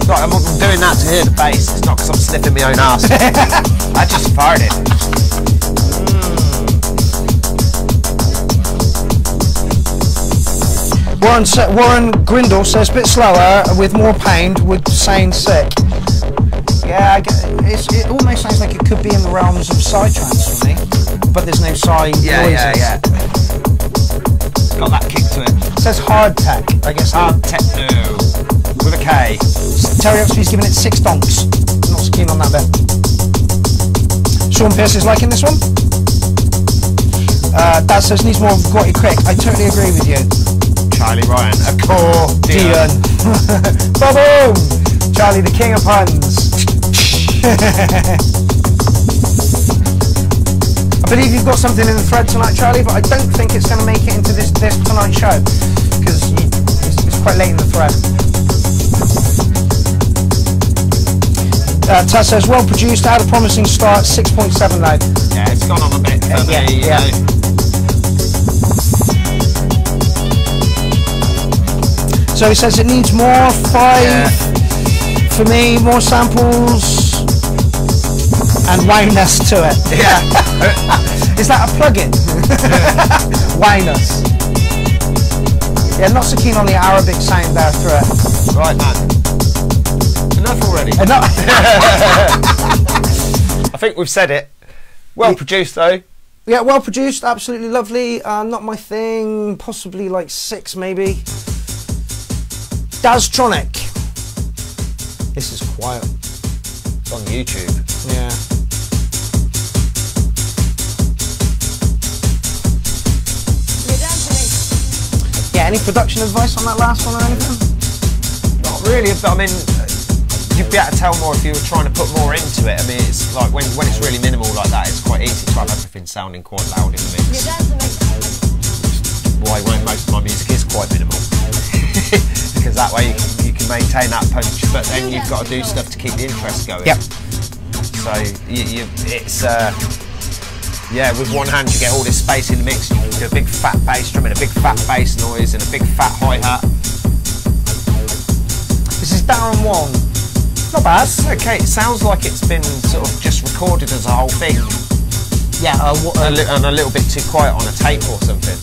Right, I'm doing that to hear the bass. It's not because I'm sniffing my own ass. I just farted. Warren Grindle says a bit slower with more pound would sound sick. Yeah, it almost sounds like it could be in the realms of psytrance for me, but there's no psy noises. Yeah. got that kick to it. It says hard tech, I guess. Hard techno with a K. Terry Oxley's giving it 6 donks. Not so keen on that bit. Sean Pierce is liking this one. Dad says needs more grotty quick. I totally agree with you. Charlie Ryan, accordion. Boom! Charlie, the king of puns. I believe you've got something in the thread tonight, Charlie, but I don't think it's going to make it into this tonight's show because it's quite late in the thread. Taz says, well produced, had a promising start, 6.7 now. Yeah, it's gone on a bit for me, you know. So he says it needs more, 5 for me, more samples and wowness to it. Yeah. Is that a plug-in? Wowness. Yeah, not so keen on the Arabic sound there through it. Right, man. Enough already. I think we've said it. Well produced though. Yeah, well produced, absolutely lovely. Not my thing, possibly like 6 maybe. Daztronic. This is quiet. It's on YouTube. Yeah. Yeah, any production advice on that last one or anything? Not really, but I mean, you'd be able to tell more if you were trying to put more into it. I mean, it's like when it's really minimal like that, it's quite easy to have everything sounding quite loud in the mix. Why most of my music is quite minimal. Because that way you can maintain that punch, but then you've got to do stuff to keep the interest going. Yep. So it's yeah, with one hand you get all this space in the mix, you can do a big fat bass drum and a big fat bass noise and a big fat hi-hat. This is Darren Wong. Not bad. Okay, it sounds like it's been sort of just recorded as a whole thing. Yeah. And a little bit too quiet on a tape or something.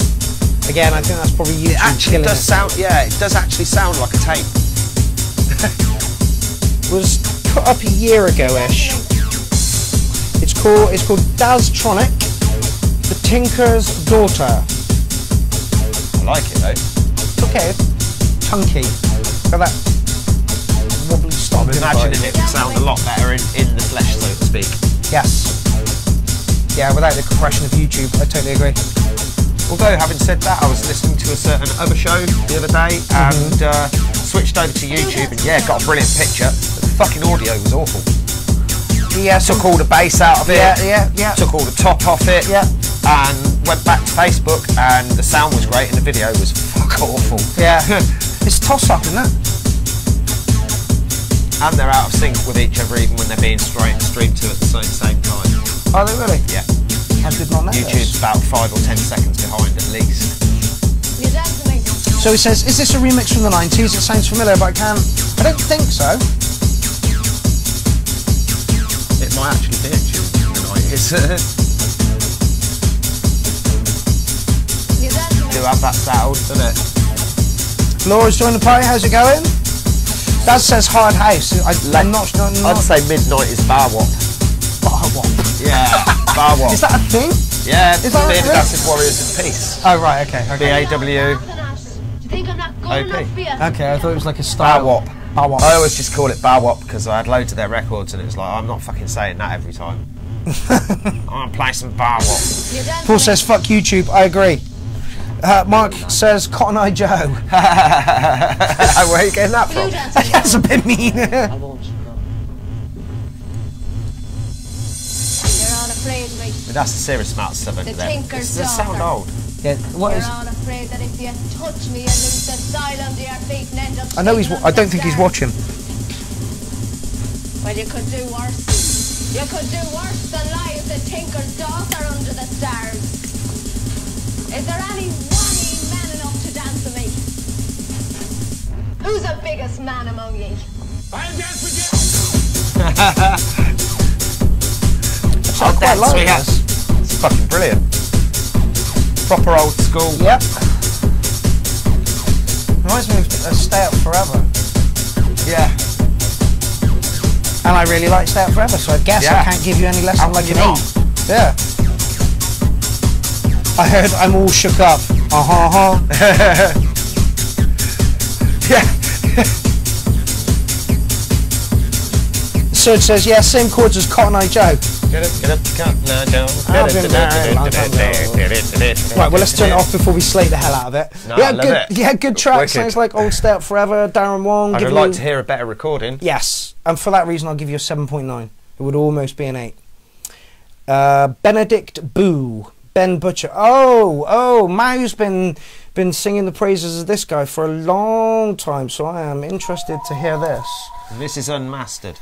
Again, I think that's probably YouTube. It actually does sound, yeah, it does actually sound like a tape. Was put up a year ago-ish. It's called Daztronic, the Tinker's Daughter. I like it though. Okay, chunky. Got that wobbly stop. I'm imagining it would sound a lot better in the flesh, so to speak. Yes. Yeah, without the compression of YouTube, I totally agree. Although, having said that, I was listening to a certain other show the other day and switched over to YouTube and yeah, got a brilliant picture, but the fucking audio was awful. Yeah, took all the bass out of it, yeah. took all the top off it, and went back to Facebook and the sound was great and the video was fuck awful. Yeah. It's toss-up, isn't it? And they're out of sync with each other even when they're being streamed to at the same time. Are they really? Yeah. I did not know YouTube's this. about 5 or 10 seconds behind at least. So he says, is this a remix from the 90s? It sounds familiar, but I don't think so. It might actually be a tune from the 90s. Do have that sound, doesn't it? Laura's joined the party, how's it going? That says hard house. I'm not I'd say mid-90s bar wop. Bar wop. Yeah, bar wop. Is that a thing? Yeah, Is that Bearded right? Acid Warriors of Peace. Oh, right, okay. B-A-W-O-P. Okay, I thought it was like a style. Bar wop. Bar wop. I always just call it bar wop because I had loads of their records and it was like, I'm not fucking saying that every time. I'm gonna play some bar wop. Paul says, fuck YouTube, I agree. Mark says, Cotton Eye Joe. Where are you getting that from? That's a bit mean. That's a serious amount of stuff over there. They sound old. Yeah, what is? All afraid that if you touch me, you lose the style under your feet and end up. I know I don't think he's watching. Well, you could do worse. You could do worse than lie if the tinker's daughter under the stars. Is there any one man enough to dance with me? Who's the biggest man among ye? I'll dance with I'll dance with us. It's fucking brilliant. Proper old school. Yep. Reminds me of Stay Up Forever. Yeah. And I really like Stay Up Forever, so I guess I can't give you any less than like an 8. Yeah. I heard I'm all shook up. Yeah. Serge says, yeah, same chords as Cotton Eye Joe. Get up, Cotton Eye Joe. I've been married a long time ago. Right, well, let's turn it off before we slate the hell out of it. No, yeah, I love good, it. yeah, good track. Wicked. Sounds like Old Stay Up Forever, Darren Wong. I'd like to hear a better recording. Yes, and for that reason, I'll give you a 7.9. It would almost be an 8. Benedict Boo. Ben Butcher. Oh, Mau's been singing the praises of this guy for a long time, so I am interested to hear this. This is unmastered.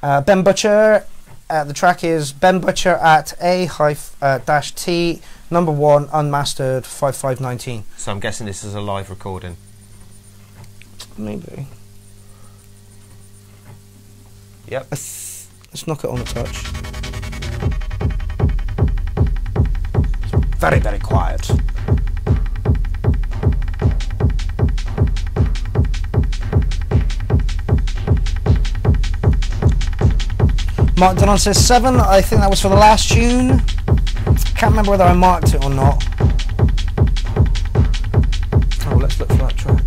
Ben Butcher, the track is Ben Butcher at A-T #1 unmastered 5519. So I'm guessing this is a live recording. Maybe. Yep. Let's knock it on a touch. Very, very quiet. Mark Donan says 7. I think that was for the last tune. Can't remember whether I marked it or not. Oh, let's look for that track.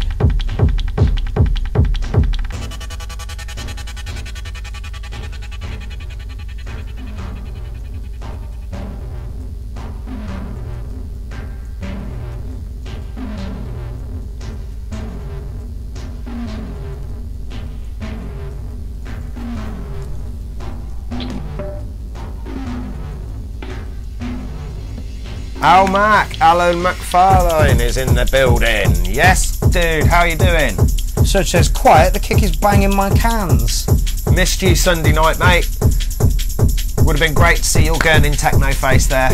Al Mac, Alan McFarlane is in the building. Yes, dude, how you doing? Search says quiet, the kick is banging my cans. Missed you Sunday night, mate. Would have been great to see your gurning techno face there.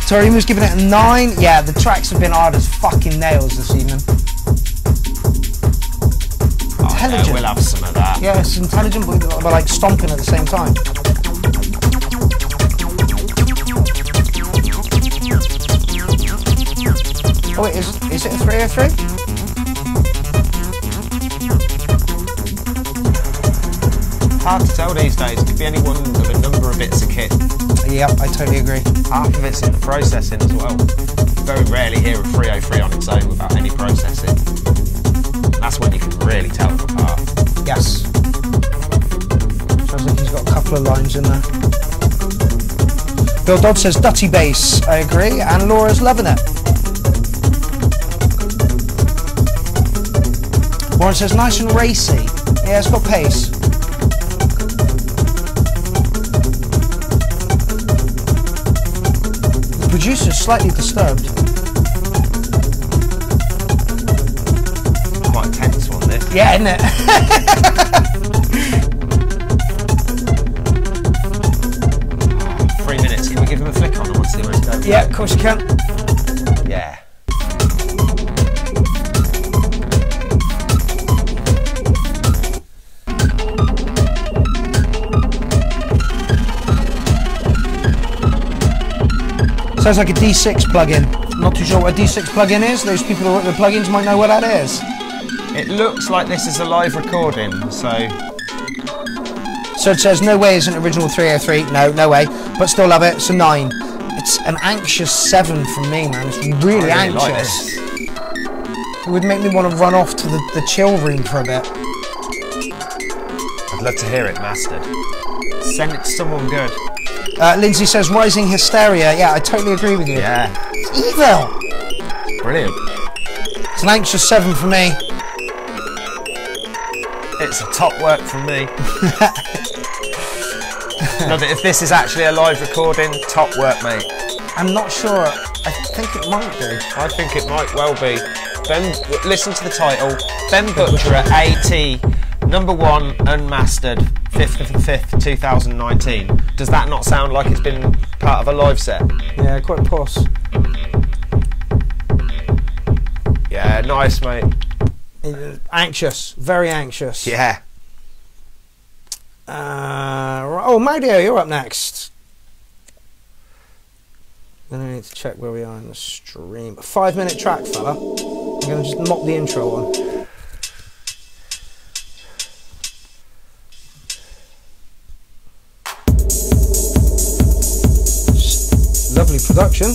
Torium was giving it a 9. Yeah, the tracks have been hard as fucking nails this evening. Intelligent. Yeah, we'll have some of that. Yeah, it's intelligent, but like stomping at the same time. Oh wait, is it a 303? Hard to tell these days. Could be any one of a number of bits of kit. Yep, I totally agree. Half of it's in the processing as well. Very rarely hear a 303 on its own without any processing. That's when you can really tell them apart. Yes. Sounds like he's got a couple of lines in there. Bill Dodd says Dutty bass. I agree, and Laura's loving it. Warren says nice and racy. Yeah, it's got pace. The producer's slightly disturbed. Quite a tense one, this. Yeah, isn't it? 3 minutes. Can we give him a flick on? I want to see where it's going. Yeah, of course you can. Yeah. Sounds like a D6 plugin. Not too sure what a D6 plugin is. Those people who work with plugins might know what that is. It looks like this is a live recording, so... So it says, no way is an original 303. No way. But still love it. It's a 9. It's an anxious 7 from me, man. It's really I really like anxious. this. It would make me want to run off to the chill room for a bit. I'd love to hear it mastered. Send it to someone good. Lindsay says, rising hysteria. Yeah, I totally agree with you. Yeah. It's evil. Brilliant. It's an anxious 7 for me. It's a top work from me. No, but if this is actually a live recording, top work, mate. I'm not sure. I think it might be. I think it might well be. Ben, listen to the title. Ben Butcher at AT, #1 unmastered, 5th of the 5th, 2019. Does that not sound like it's been part of a live set? Yeah, quite posh. Yeah, nice, mate. Anxious. Very anxious. Yeah. Oh, Mario, you're up next. Then I need to check where we are in the stream. 5-minute track, fella. I'm going to just mop the intro on. Lovely production.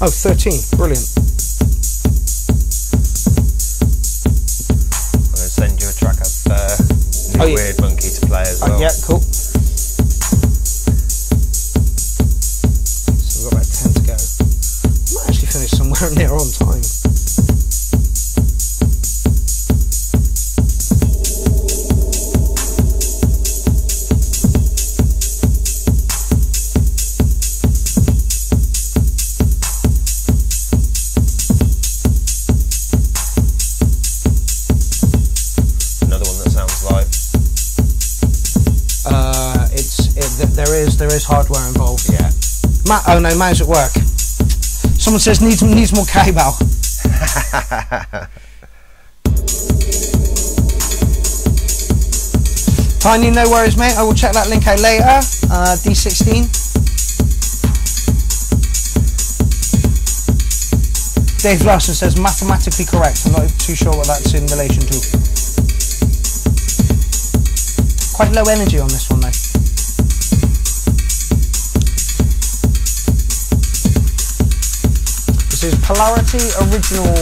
Oh, 13. Brilliant. I'm going to send you a track of New Weird Monkey to play as well. Yeah, cool. So we've got about 10 to go. Might actually finish somewhere near on time. There is hardware involved. Yeah. Oh no, Matt's at work. Someone says needs more cable. Tiny, no worries, mate. I will check that link out later. D16. Dave Larson says mathematically correct. I'm not too sure what that's in relation to. Quite low energy on this one, though. This is Polarity Original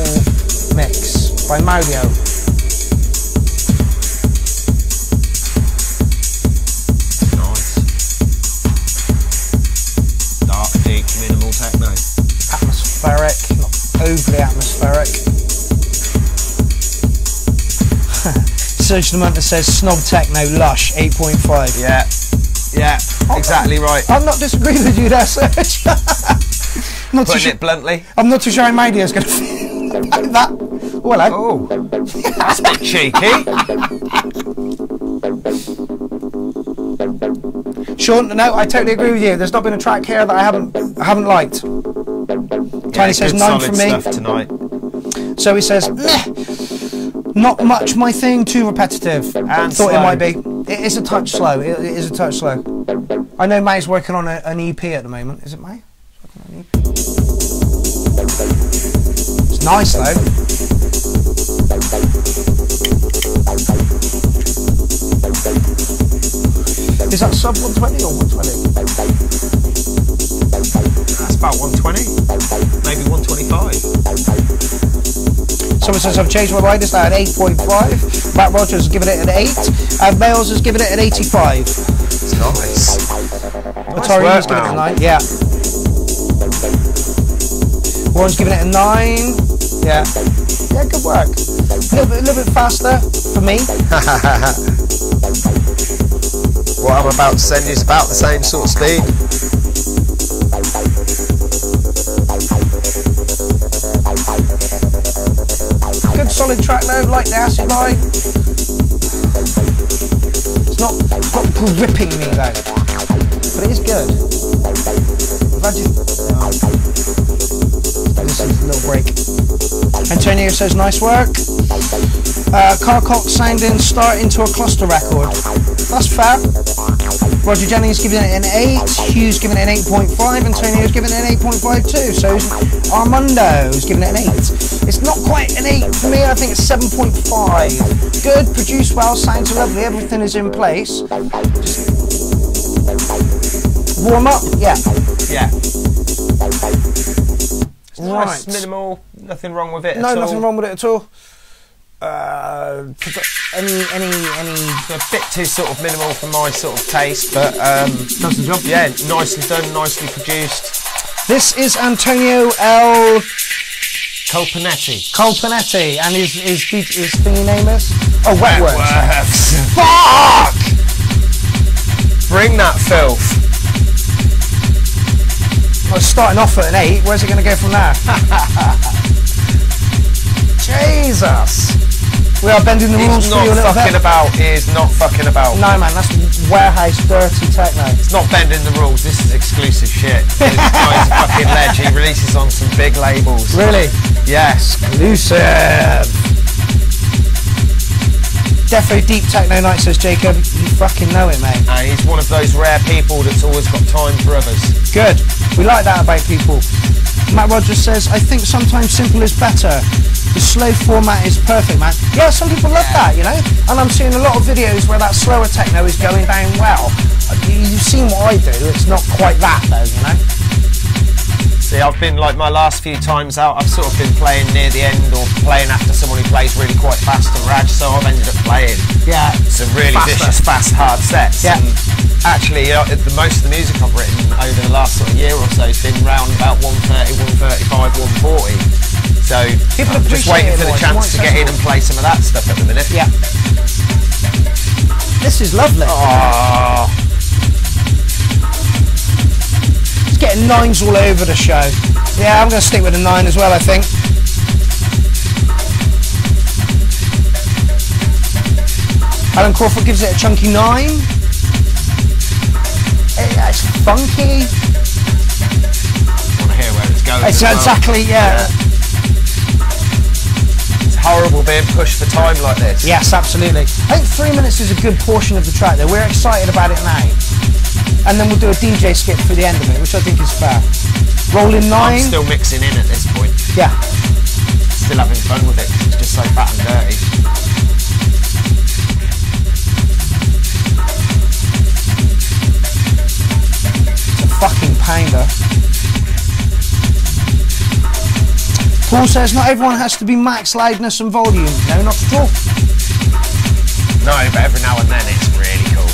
Mix by Mario. Nice. Dark, deep, minimal techno. Atmospheric, not overly atmospheric. Serge the Munter says snob techno, lush, 8.5. Yeah, yeah, exactly right. I'm not disagreeing with you there, Serge. Not Putting it bluntly. I'm not too sure how Madio's going to feel like that. Oh, hello. Oh, that's a bit cheeky. Sean, no, I totally agree with you. There's not been a track here that I haven't liked. Tiny says 9 from me. Stuff tonight. So he says, meh, not much my thing, too repetitive. And thought slow. it might be. It is a touch slow. It is a touch slow. I know May's working on an EP at the moment. Is it May? It's nice though. Is that sub 120 or 120? That's about 120, maybe 125. Someone says I've changed my mind. It's at 8.5. Matt Rogers has given it an 8. And Bales has given it an 85. It's nice. Atari has given it a 9. Yeah. Warren's giving it a 9. Yeah. Yeah, good work. A little bit faster for me. What I'm about to send you is about the same sort of speed. Good solid track though, like the acid line. It's not gripping me though, but it is good. Imagine. This is a little break. Antonio says nice work. Carcock sounding starting to a cluster record. That's fair. Roger Jennings giving it an 8. Hugh's giving it an 8.5. Antonio's giving it an 8.5 too. So Armando's giving it an 8. It's not quite an 8 for me. I think it's 7.5. Good, produced well, sounds lovely. Everything is in place. Just warm up, yeah. Yeah. Right. Nice, minimal, nothing wrong with it at No, all. nothing wrong with it at all. Any a bit too sort of minimal for my sort of taste, but does the job. yeah, nicely done, nicely produced. This is Antonio L. Colpanetti. And his thingy name is? Oh, Wetworks. Fuck! Bring that filth. I was starting off at an 8. Where's it going to go from there? Jesus. We are bending the rules for you a little bit. He is not fucking about. No, man, that's warehouse dirty techno. It's not bending the rules. This is exclusive shit. This guy's a fucking ledge. He releases on some big labels. Really? Yes. Exclusive. Defo Deep Techno Night, says Jacob. You fucking know it, mate. And he's one of those rare people that's always got time for others. Good. We like that about people. Matt Rogers says, I think sometimes simple is better. The slow format is perfect, man. Yeah, some people love that, you know? And I'm seeing a lot of videos where that slower techno is going down well. You've seen what I do, it's not quite that though, you know? See, I've been like my last few times out, I've sort of been playing near the end or playing after someone who plays really quite fast and raj, so I've ended up playing some really vicious, fast, hard sets. Yeah. And actually, the most of the music I've written over the last sort of year or so has been round about 130, 135, 140. So people I'm just waiting for the chance to get in and play some of that stuff at the minute. Yeah. This is lovely. Oh. It's getting 9s all over the show. Yeah, I'm going to stick with a 9 as well, I think. Alan Crawford gives it a chunky 9. It's funky. I want to hear where it's going. It's exactly, yeah. It's horrible being pushed for time like this. Yes, absolutely. I think 3 minutes is a good portion of the track though. We're excited about it now. And then we'll do a DJ skip for the end of it, which I think is fair. Rolling 9. I'm still mixing in at this point. Yeah. Still having fun with it because it's just so fat and dirty. It's a fucking pounder. Paul says not everyone has to be max loudness and volume. No, not at all. No, but every now and then it's really cool.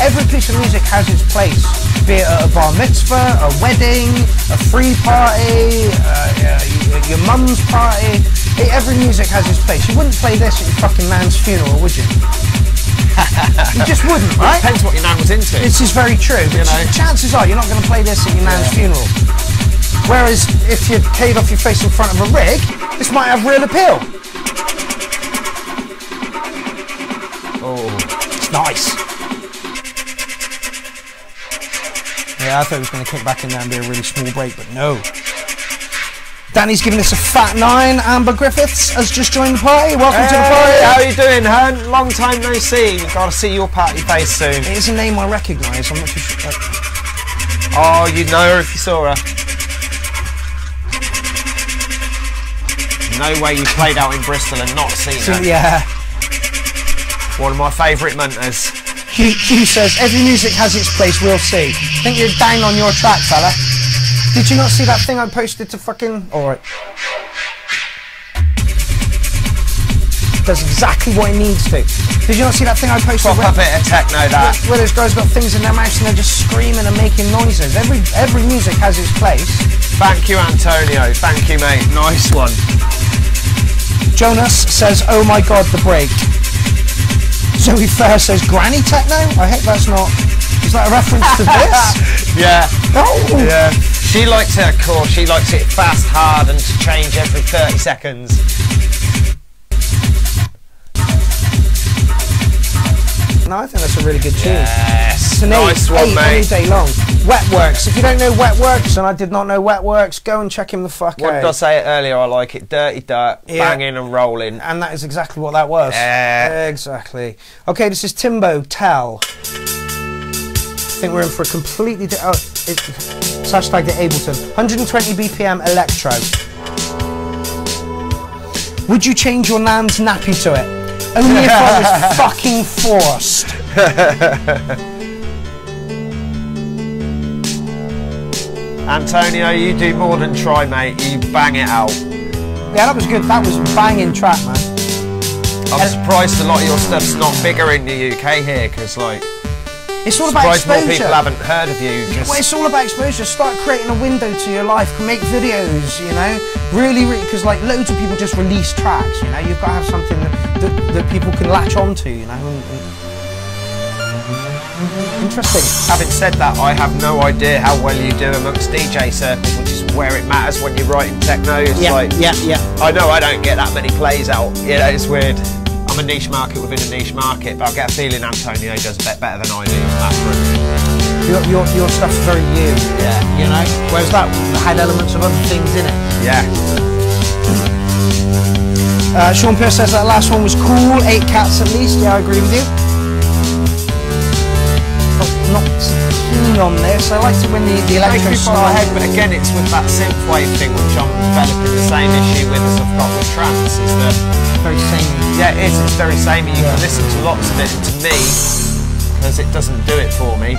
Every piece of music has its place, be it at a bar mitzvah, a wedding, a free party, your mum's party. Every music has its place. You wouldn't play this at your fucking nan's funeral, would you? You just wouldn't, right? It depends what your nan was into. This is very true. You know? Chances are you're not going to play this at your nan's funeral. Whereas if you caved off your face in front of a rig, this might have real appeal. Oh, it's nice. Yeah, I thought he was going to kick back in there and be a really small break, but no. Danny's giving us a fat 9. Amber Griffiths has just joined the party. Welcome to the party. How are you doing, hun? Long time no see. Got to see your party face soon. It is a name I recognise. I'm not too sure. Oh, you'd know her if you saw her. No way you played out in Bristol and not seen her. Yeah. One of my favourite munters. Hugh says, every music has its place, we'll see. I think you're down on your track, fella. Did you not see that thing I posted to fucking... Alright. Does exactly what it needs to. Did you not see that thing I posted? Proper bit of techno, that. Where those guys got things in their mouths and they're just screaming and making noises. Every music has its place. Thank you, Antonio. Thank you, mate. Nice one. Jonas says, oh my god, the break. Zoe Fair says, granny techno? I hope that's not... Is that a reference to this? Yeah. Oh. Yeah. She likes it, of course. She likes it fast, hard, and to change every 30 seconds. No, I think that's a really good tune. Yes. It's an nice 8 one, mate. any day long. Wetworks. If you don't know Wetworks, and I did not know Wetworks, go and check him the fuck What out. did I say it earlier? I like it dirty dirt, banging and rolling. And that is exactly what that was. Yeah. Exactly. Okay, this is Timbo Tell. I think we're in for a completely... it's hashtag the Ableton. 120 BPM electro. Would you change your nan's nappy to it? Only if I was fucking forced. Antonio, you do more than try, mate. You bang it out. Yeah, that was good. That was a banging track, man. I'm surprised a lot of your stuff's not bigger in the UK here, because, like... It's all about exposure. More people haven't heard of you. Well, it's all about exposure. Start creating a window to your life. Make videos, you know. Really, because like loads of people just release tracks. You know, you've got to have something that people can latch onto. You know. Interesting. Having said that, I have no idea how well you do amongst DJ circles, which is where it matters when you're writing techno. It's like, I know I don't get that many plays out. You know, it's weird. I'm a niche market within a niche market, but I get a feeling Antonio does a bit better than I do on that front. Your stuff's very you. Yeah. You know? Whereas that had elements of other things in it. Yeah. Sean Pierce says that last one was cool. 8 cats at least. Yeah, I agree with you. Not keen on this. I like to win the electro Makes me pop my style. head, but again, it's with that synthwave thing, which I'm developing the same issue with as I've got with trance. Is that Very samey. yeah, it is. It's very samey. You can listen to lots of it, and to me, because it doesn't do it for me.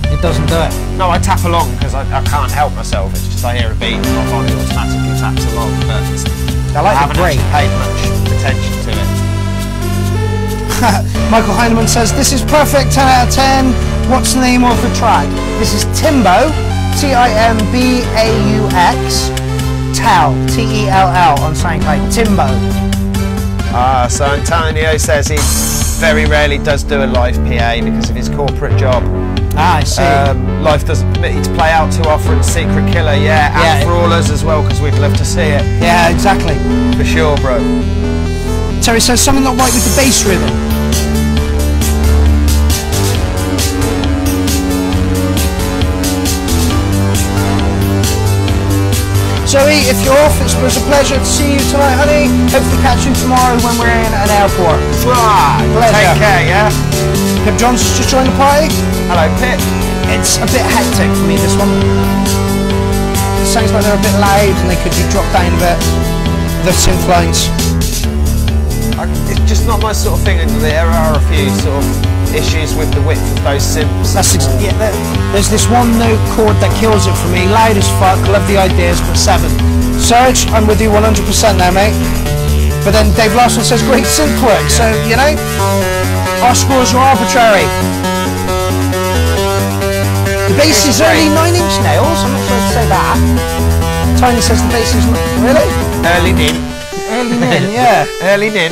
It doesn't do it. No, I tap along because I can't help myself. It's just I hear a beat and my body automatically taps along. But I like haven't the break. actually paid much attention to it. Michael Heineman says, this is perfect, 10 out of 10. What's the name of the track? This is Timbo, Timbaux, Tell, Tell on SoundCloud. Timbo. So Antonio says he very rarely does do a live PA because of his corporate job. Ah, I see. Life doesn't permit you to play out too often. Secret Killer, and for all us as well, because we'd love to see it. Yeah, exactly. For sure, bro. Terry says, something not right with the bass rhythm. Zoe, if you're off, it was a pleasure to see you tonight, honey. Hopefully catch you tomorrow when we're in an airport. Take care, yeah? Pip Johnson's just joined the party. Hello, Pip. It's a bit hectic for me, this one. It sounds like they're a bit loud and they could be dropped down a bit. The synth lines. It's just not my sort of thing, and there are a few sort of issues with the width of those synths. There's this one note chord that kills it for me. Loud as fuck, love the ideas, but 7. Serge, I'm with you 100% now, mate. But then Dave Larson says great synth work, so, you know, our scores are arbitrary. The bass is only 9 Inch Nails, I'm not supposed to say that. Tiny says the bass is, really? Early nin. Early nin, yeah. Early nin.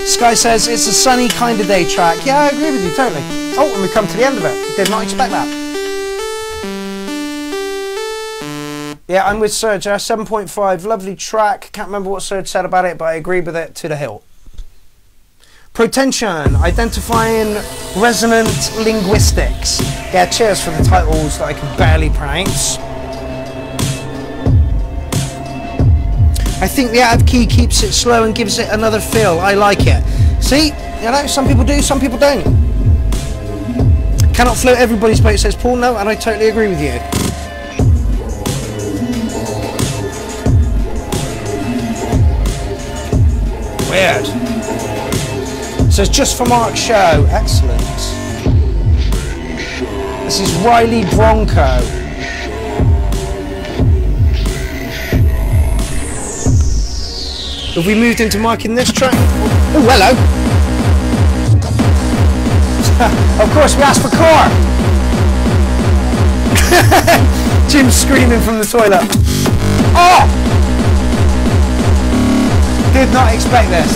Sky says it's a sunny kind of day track. Yeah, I agree with you totally. Oh, and we come to the end of it. Did not expect that. Yeah, I'm with Serge. 7.5, lovely track. Can't remember what Serge said about it, but I agree with it to the hilt. Protension, identifying resonant linguistics. Yeah, cheers for the titles that I can barely pronounce. I think the out of key keeps it slow and gives it another feel. I like it. See, you know, some people do, some people don't. Cannot float everybody's boat, says Paul. No, and I totally agree with you. Weird. Says just for Mark's show. Excellent. This is Riley Bronco. Have we moved into marking this track? Oh, hello. Of course, we asked for core. Jim's screaming from the toilet. Oh! Did not expect this.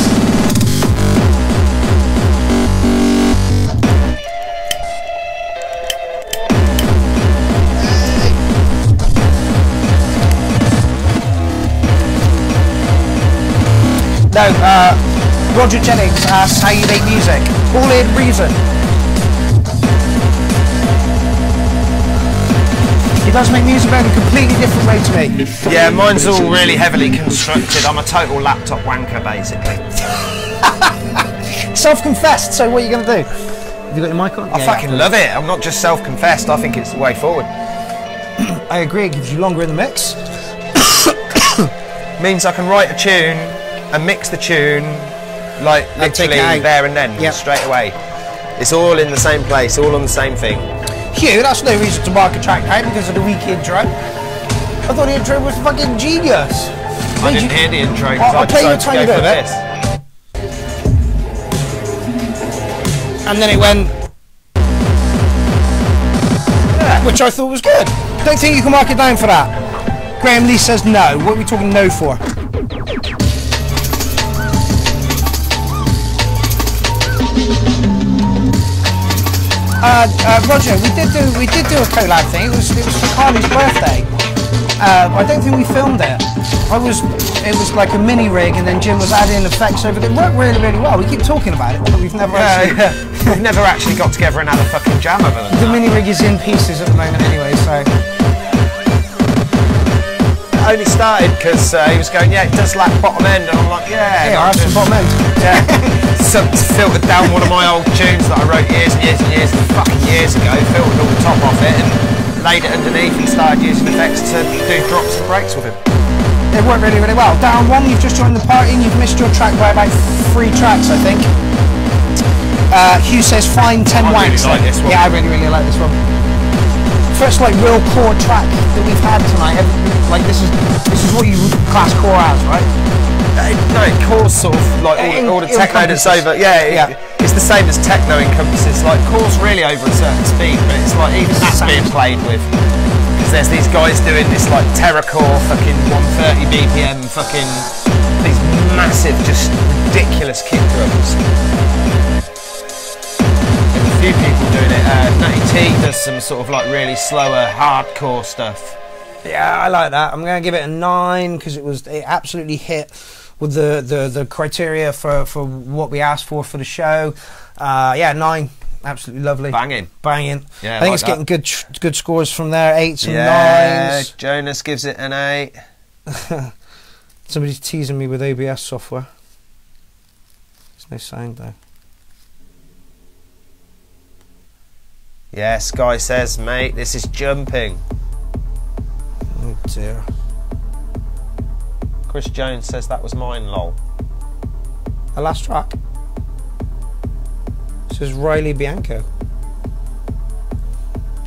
No, Roger Jennings asks how you make music. All in reason. He does make music in a completely different way to me. Yeah, mine's all really heavily constructed. I'm a total laptop wanker, basically. Self-confessed, so what are you going to do? Have you got your mic on? I fucking love it. I'm not just self-confessed, I think it's the way forward. I agree, it gives you longer in the mix. Means I can write a tune and mix the tune like literally there and then, straight away. It's all in the same place, all on the same thing. Hugh, that's no reason to mark a track out because of the weak intro. I thought the intro was fucking genius. I didn't hear the intro because I'll play you a tiny bit of it. This. And then it went, which I thought was good. Don't think you can mark it down for that. Graham Lee says no. What are we talking no for? Roger, we did do a collab thing. It was for Carly's birthday. I don't think we filmed it. It was like a mini rig, and then Jim was adding effects over it. It worked really, really well. We keep talking about it, but we've never we've never actually got together and had a fucking jam over it. The mini rig is in pieces at the moment, anyway. So only started because he was going, yeah, it does lack bottom end, and I'm like, yeah. Yeah, I have some bottom end. Yeah. So filtered down one of my old tunes that I wrote years and years and years and fucking years ago, filtered all the top off it and laid it underneath and started using effects to do drops and breaks with it. It worked really, really well. Down one, you've just joined the party and you've missed your track by about 3 tracks, I think. Hugh says, fine, 10 I wanks. really like this one. Yeah, I really, really like this one. First, like, real core track that we've had tonight. Like, this is what you would class core as, right? No, core's sort of like all the techno that's over. Yeah, it's the same as techno encompasses. Like, core's really over a certain speed, but it's like even that's being played with. Because there's these guys doing this like terrorcore, fucking 130 BPM, fucking these massive, just ridiculous kick drums. And a few people doing it. Nutty T does some sort of like really slower, hardcore stuff. Yeah, I like that. I'm going to give it a 9 because it absolutely hit with the criteria for what we asked for the show. Yeah, 9. Absolutely lovely. Banging. I Yeah, think like it's getting good scores from there. 8s and 9s. Jonas gives it an 8. Somebody's teasing me with OBS software. There's no sound though. Yeah, Sky says, mate, this is jumping. Oh dear. Chris Jones says that was mine, lol. A last track. This is Riley Bianco.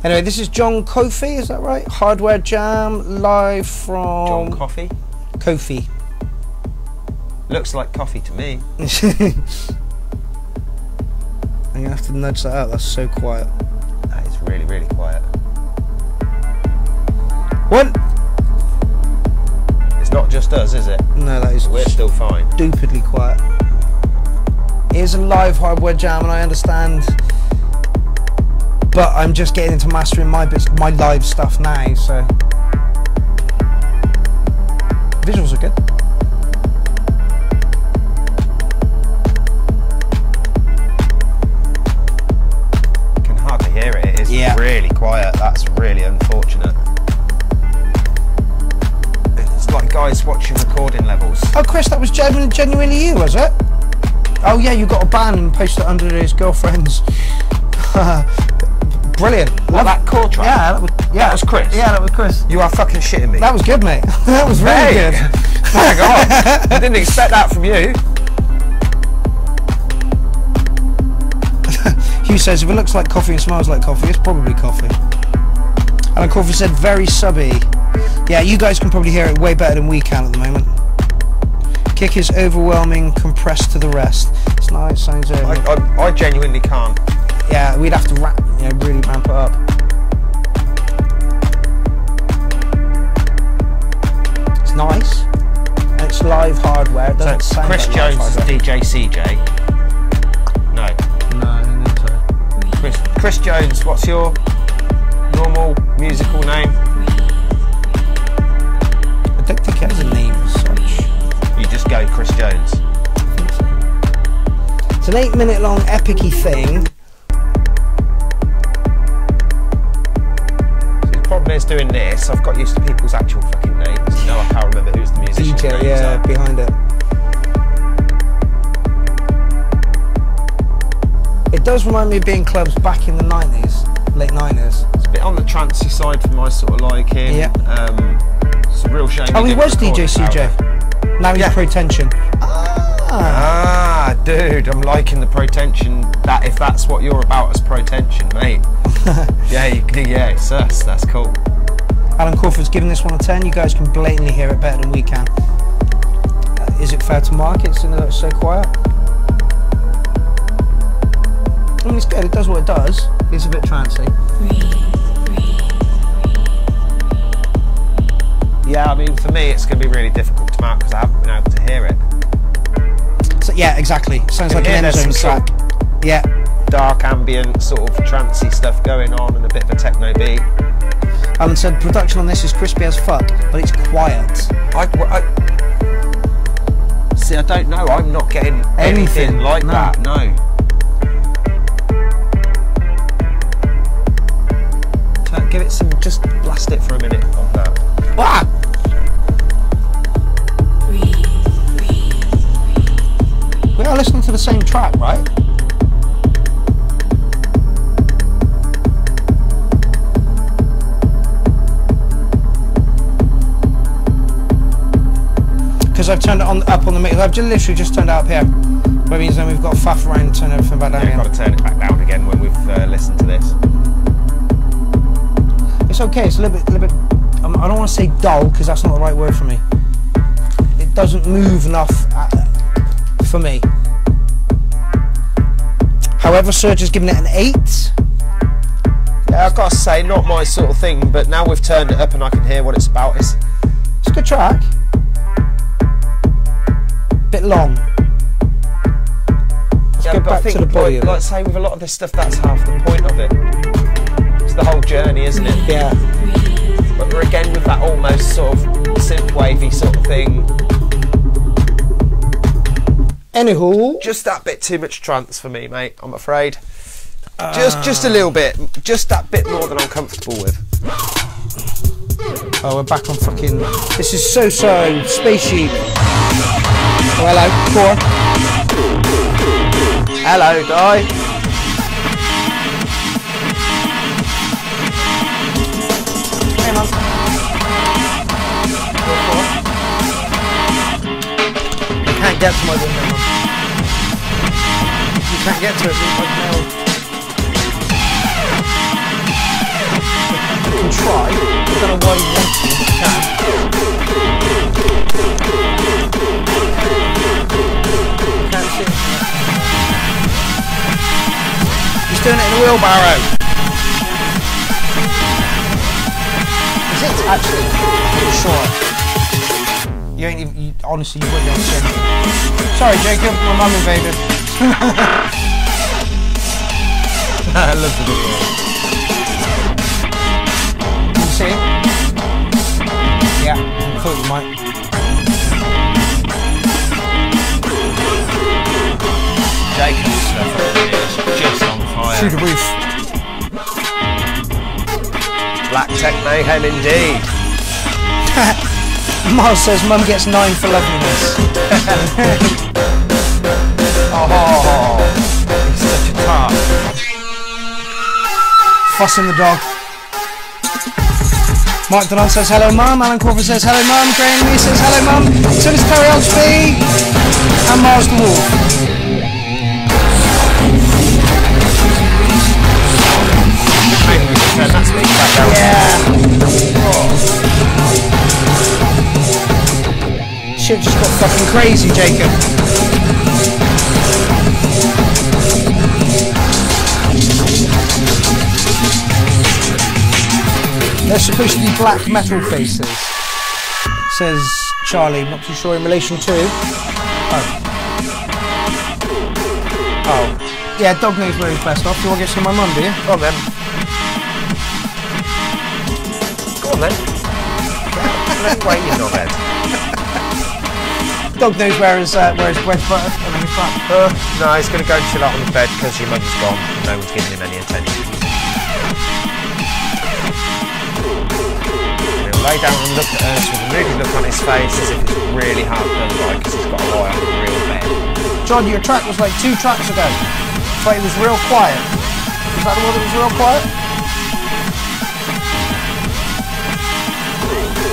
Anyway, this is John Kofi, is that right? Hardware Jam, live from... John Coffee? Kofi. Looks like coffee to me. I'm going to have to nudge that out, that's so quiet. That is really, really quiet. What? It's not just us, is it? No, that is We're still fine. stupidly quiet. It is a live Hardware Jam, and I understand, but I'm just getting into mastering my live stuff now, so visuals are good. Can hardly hear it. It is really quiet. That's really unfortunate. It's like guys watching recording levels. Oh, Chris, that was genuinely you, was it? Oh yeah, you got a ban and posted it under his girlfriend's. Brilliant. What, that core track? Yeah, that was Chris. Yeah, that was Chris. You are fucking shitting me. That was good, mate. That was really good. Hang on. I didn't expect that from you. Hugh says, if it looks like coffee and smells like coffee, it's probably coffee. Alan Crawford said, very subby. Yeah, you guys can probably hear it way better than we can at the moment. Kick is overwhelming, compressed to the rest. It's nice, sounds I genuinely can't. Yeah, we'd have to really ramp it up. It's nice. And it's live hardware. It doesn't sound Chris like Jones live is DJ CJ. No. No, I don't think so. Chris Jones, what's your normal musical name? I don't think it has a name as such. You just go Chris Jones. I think so. It's an 8-minute long epic-y thing. The problem is doing this, I've got used to people's actual fucking names. Now I can't remember who's the musician's DJ, names yeah, are. behind it. It does remind me of being clubs back in the 90s, late 90s. It's a bit on the trancey side for my sort of liking. Yeah. It's a real shame. Oh, he didn't was record DJ it, CJ. Aaron. Now he's Pro Tension. Ah, dude, I'm liking the Pro-Tension. That if that's what you're about as Pro-Tension, mate. yeah, it's us. That's cool. Alan Crawford's giving this one a 10. You guys can blatantly hear it better than we can. Is it fair to mark it since it's so quiet? I mean, it's good. It does what it does. It's a bit trancey. Yeah, I mean, for me, it's going to be really difficult to mark because I haven't been able to hear it. So, yeah, exactly. Sounds like an Endzone track. Yeah. Dark ambient, sort of trancey stuff going on, and a bit of a techno beat. Alan said production on this is crispy as fuck, but it's quiet. See, I don't know. I'm not getting anything like that. No. Give it some. Just blast it for a minute on that. Ah! same track, right? Because I've turned it up on the mix. I've literally just turned it up here. That means then we've got to faff around and turn everything back down We've again. got to turn it back down again when we've listened to this. It's okay. It's a little bit. I don't want to say dull because that's not the right word for me. It doesn't move enough for me. However, Serge has given it an 8. Yeah, I've got to say, not my sort of thing, but now we've turned it up and I can hear what it's about. It's a good track. Bit long. Let's go back to the body of it. Like say, with a lot of this stuff, that's half the point of it. It's the whole journey, isn't it? Yeah. But we're again with that almost sort of synth-wavy sort of thing. Anywho, just that bit too much trance for me, mate. I'm afraid. Just a little bit. Just that bit more than I'm comfortable with. Oh, we're back on fucking. This is so spaceship. Oh, hello, Core. Hello, Di. Hey, man. You can't get to my window, man. You can't get to it. You can try. I don't know why you want to. You can't see it. He's doing it in a wheelbarrow. Is it actually? I'm sure. You ain't even. Honestly, you wouldn't be able to see it. Sorry, Jacob. My mum invaded. I love the video. Can you see it? Yeah, I thought you might. Jacob's stuff is just on fire. Through the roof. Black Tech Mayhem indeed. Miles says Mum gets 9 for loveliness. Oh, he's such a tart. Fussing the dog. Mark Donan says hello Mum, Alan Crawford says hello Mum, Graham Lee says hello Mum, so does Terry Oxby, and Mars the Wolf. Maybe we should turn that speaker back down. Yeah. Oh. Shit just got fucking crazy, Jacob. They're supposed to be black metal faces, says Charlie. Not too sure in relation to. Oh. Yeah, dog knows where he's best off. You want to get some of my mum, do you? Go on then. Go on then. Let way you knobhead. Dog knows where his bread's buttered and then he's back. No, he's going to go chill out on the bed because your mum's gone. No one's giving him any attention. Lay down and look at us with a moody look on his face as if it's really hard done by because he's got to lie on a real bed. John, your track was like 2 tracks ago, but it was real quiet. Was that the one that was real quiet?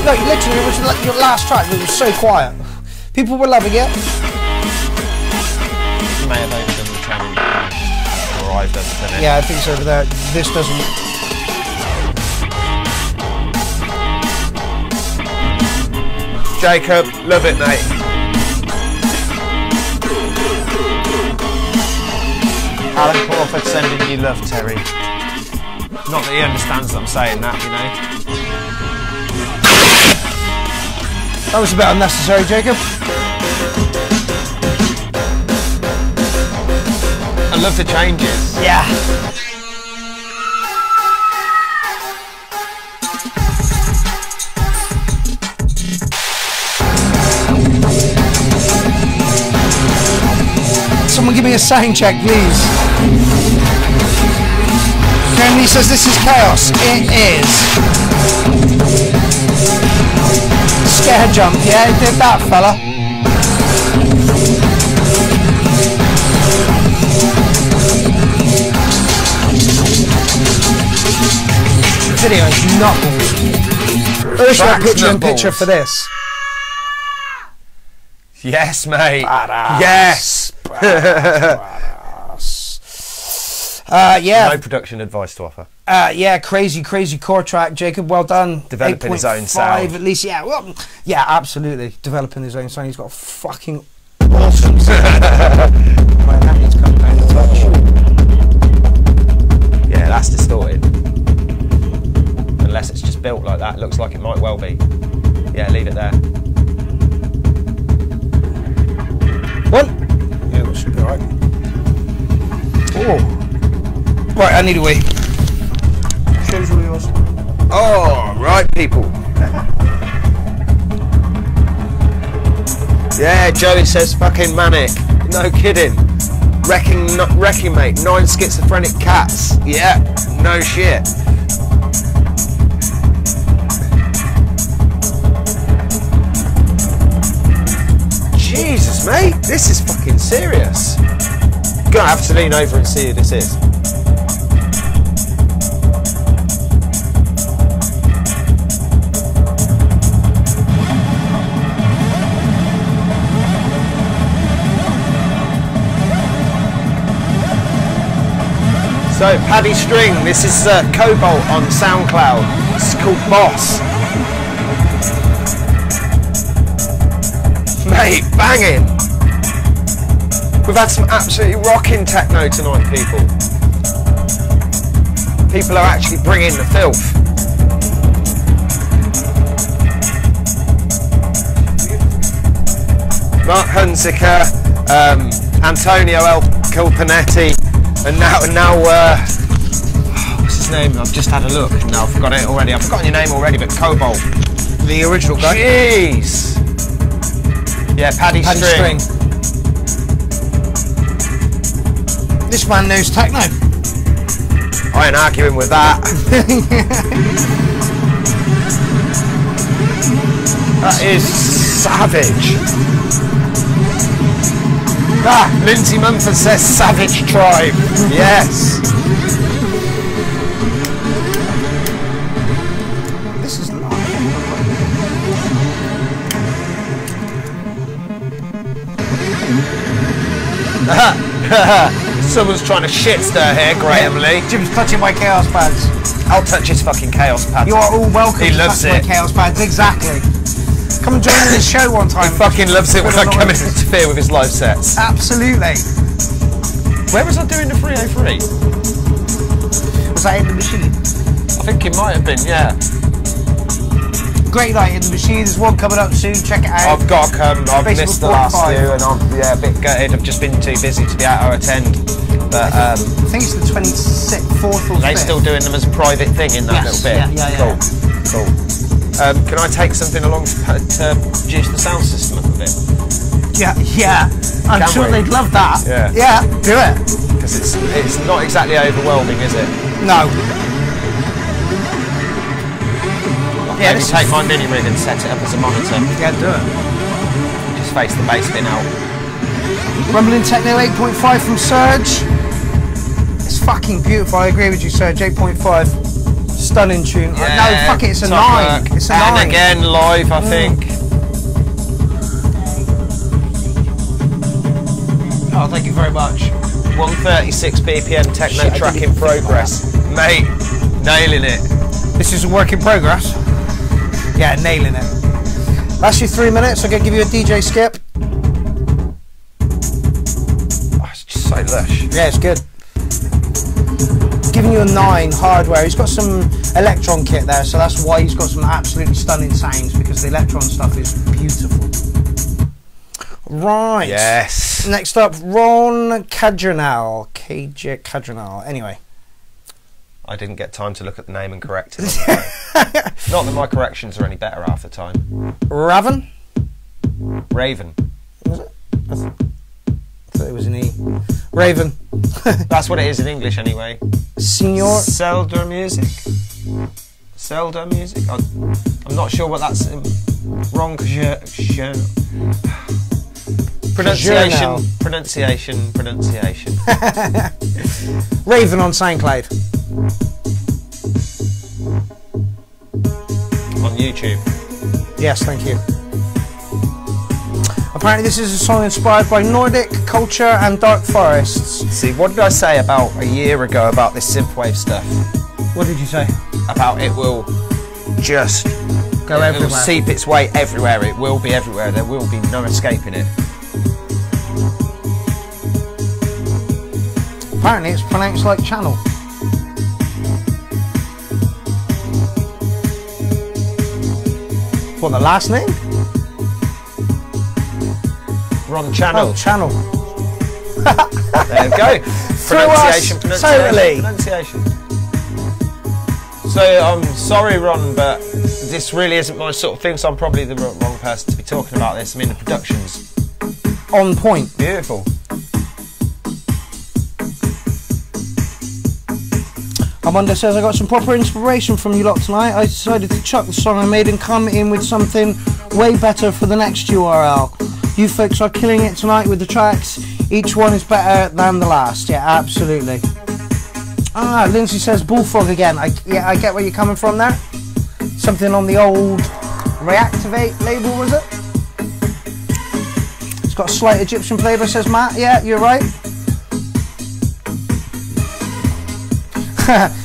No, literally, it was like your last track, but it was so quiet. People were loving it. He may have overdone the challenge, or I've overdone it. Yeah, I think so, but this doesn't. Jacob, love it, mate. Alan Crawford sending you love, Terry. Not that he understands that I'm saying that, you know. That was a bit unnecessary, Jacob. I love the changes. Yeah. Someone give me a sound check, please. Jeremy says this is chaos. It is. Scare jump, yeah, it did that, fella. video is knuckles. Ursula, picture in picture for this. Yes, mate. Badass. Yes. Yeah. No production advice to offer. Yeah, crazy chord track, Jacob. Well done. Developing his own sound. At least, yeah. Well, yeah, absolutely. Developing his own sound. He's got a fucking awesome sound. Right, that needs to come down a touch. Yeah, that's distorted. Unless it's just built like that. Looks like it might well be. Yeah, leave it there. What? Yeah, that should be alright. Oh. Right, I need a wee. Shows all yours. Oh, right, people. Yeah, Joey says fucking manic. No kidding. Wrecking, mate. 9 schizophrenic cats. Yeah, no shit. Jesus, mate. This is fucking serious. Gonna have to lean over and see who this is. So, Paddy String, this is Cobalt on SoundCloud. It's called Boss. Mate, banging. We've had some absolutely rocking techno tonight, people. People are actually bringing the filth. Mark Hunziker, Antonio El Colpanetti, and now, what's his name? I've just had a look. No, I've forgot it already. I've forgotten your name already, but Cobalt. The original guy. Jeez. Yeah, Paddy String. This man knows techno. I ain't arguing with that. That is savage. Ah, Lindsay Mumford says Savage Tribe. Yes. This is Someone's trying to shit stir here, Graham Lee. Jim's touching my chaos pads. I'll touch his fucking chaos pads. You are all welcome He to loves touch my it. chaos pads, exactly. Come and join me in this show one time. He fucking loves it when I come and interfere with his live sets. Absolutely. Where was I doing the 303? Was that in the machine? I think it might have been, yeah. Great night in the machine. There's one coming up soon. Check it out. I've got to come. I've Basically missed the last 45. few, and I'm a bit gutted. I've just been too busy to be able to attend. But I think it's the 26th, 4th or 5th. they still doing them as a private thing in that little bit. Yeah. Cool. Can I take something along to juice the sound system up a bit? Yeah. I'm sure they'd love that. Yeah. Do it. Because it's not exactly overwhelming, is it? No. Yeah, maybe take my mini rig and set it up as a monitor. Yeah, do it. Just face the bass bin out. Rumbling Techno 8.5 from Surge. It's fucking beautiful. I agree with you, Surge. 8.5. Stunning tune. Yeah, No, fuck it. It's a top 9. work. It's a and 9. again, live, I think. Oh, thank you very much. 136 BPM techno Shit, I track didn't in even think progress. Mate, nailing it. This is a work in progress. Yeah, nailing it. That's your 3 minutes. I'm going to give you a DJ skip. Oh, it's just so lush. Yeah, it's good. Giving you a 9 hardware. He's got some Electron kit there, so that's why he's got some absolutely stunning sounds, because the Electron stuff is beautiful. Right. Yes. Next up, Ron Cadranal. KJ Cadranal. Anyway. I didn't get time to look at the name and correct it. Not that my corrections are any better half the time. Raven? Raven. Was it? I thought it was an E. Raven. That's what it is in English anyway. Senior. Zelda music. Zelda music. I'm not sure what that's wrong. Pronunciation. Raven on SoundCloud. YouTube. Yes, thank you. Apparently this is a song inspired by Nordic culture and dark forests. See, what did I say about a year ago about this synthwave stuff? What did you say? About it will just Go it everywhere. will seep its way everywhere. It will be everywhere. There will be no escaping it. Apparently it's pronounced like channel. What, the last name? Ron Channel. Oh, channel. There you go. Pronunciation. Pronunciation. So I'm sorry, Ron, but this really isn't my sort of thing. So I'm probably the wrong person to be talking about this. I mean, the production's On point. beautiful. Amanda says, I got some proper inspiration from you lot tonight. I decided to chuck the song I made and come in with something way better for the next URL. You folks are killing it tonight with the tracks. Each one is better than the last. Yeah, absolutely. Ah, Lindsay says Bullfrog again. I get where you're coming from there. Something on the old Reactivate label, was it? It's got a slight Egyptian flavour, says Matt. Yeah, you're right.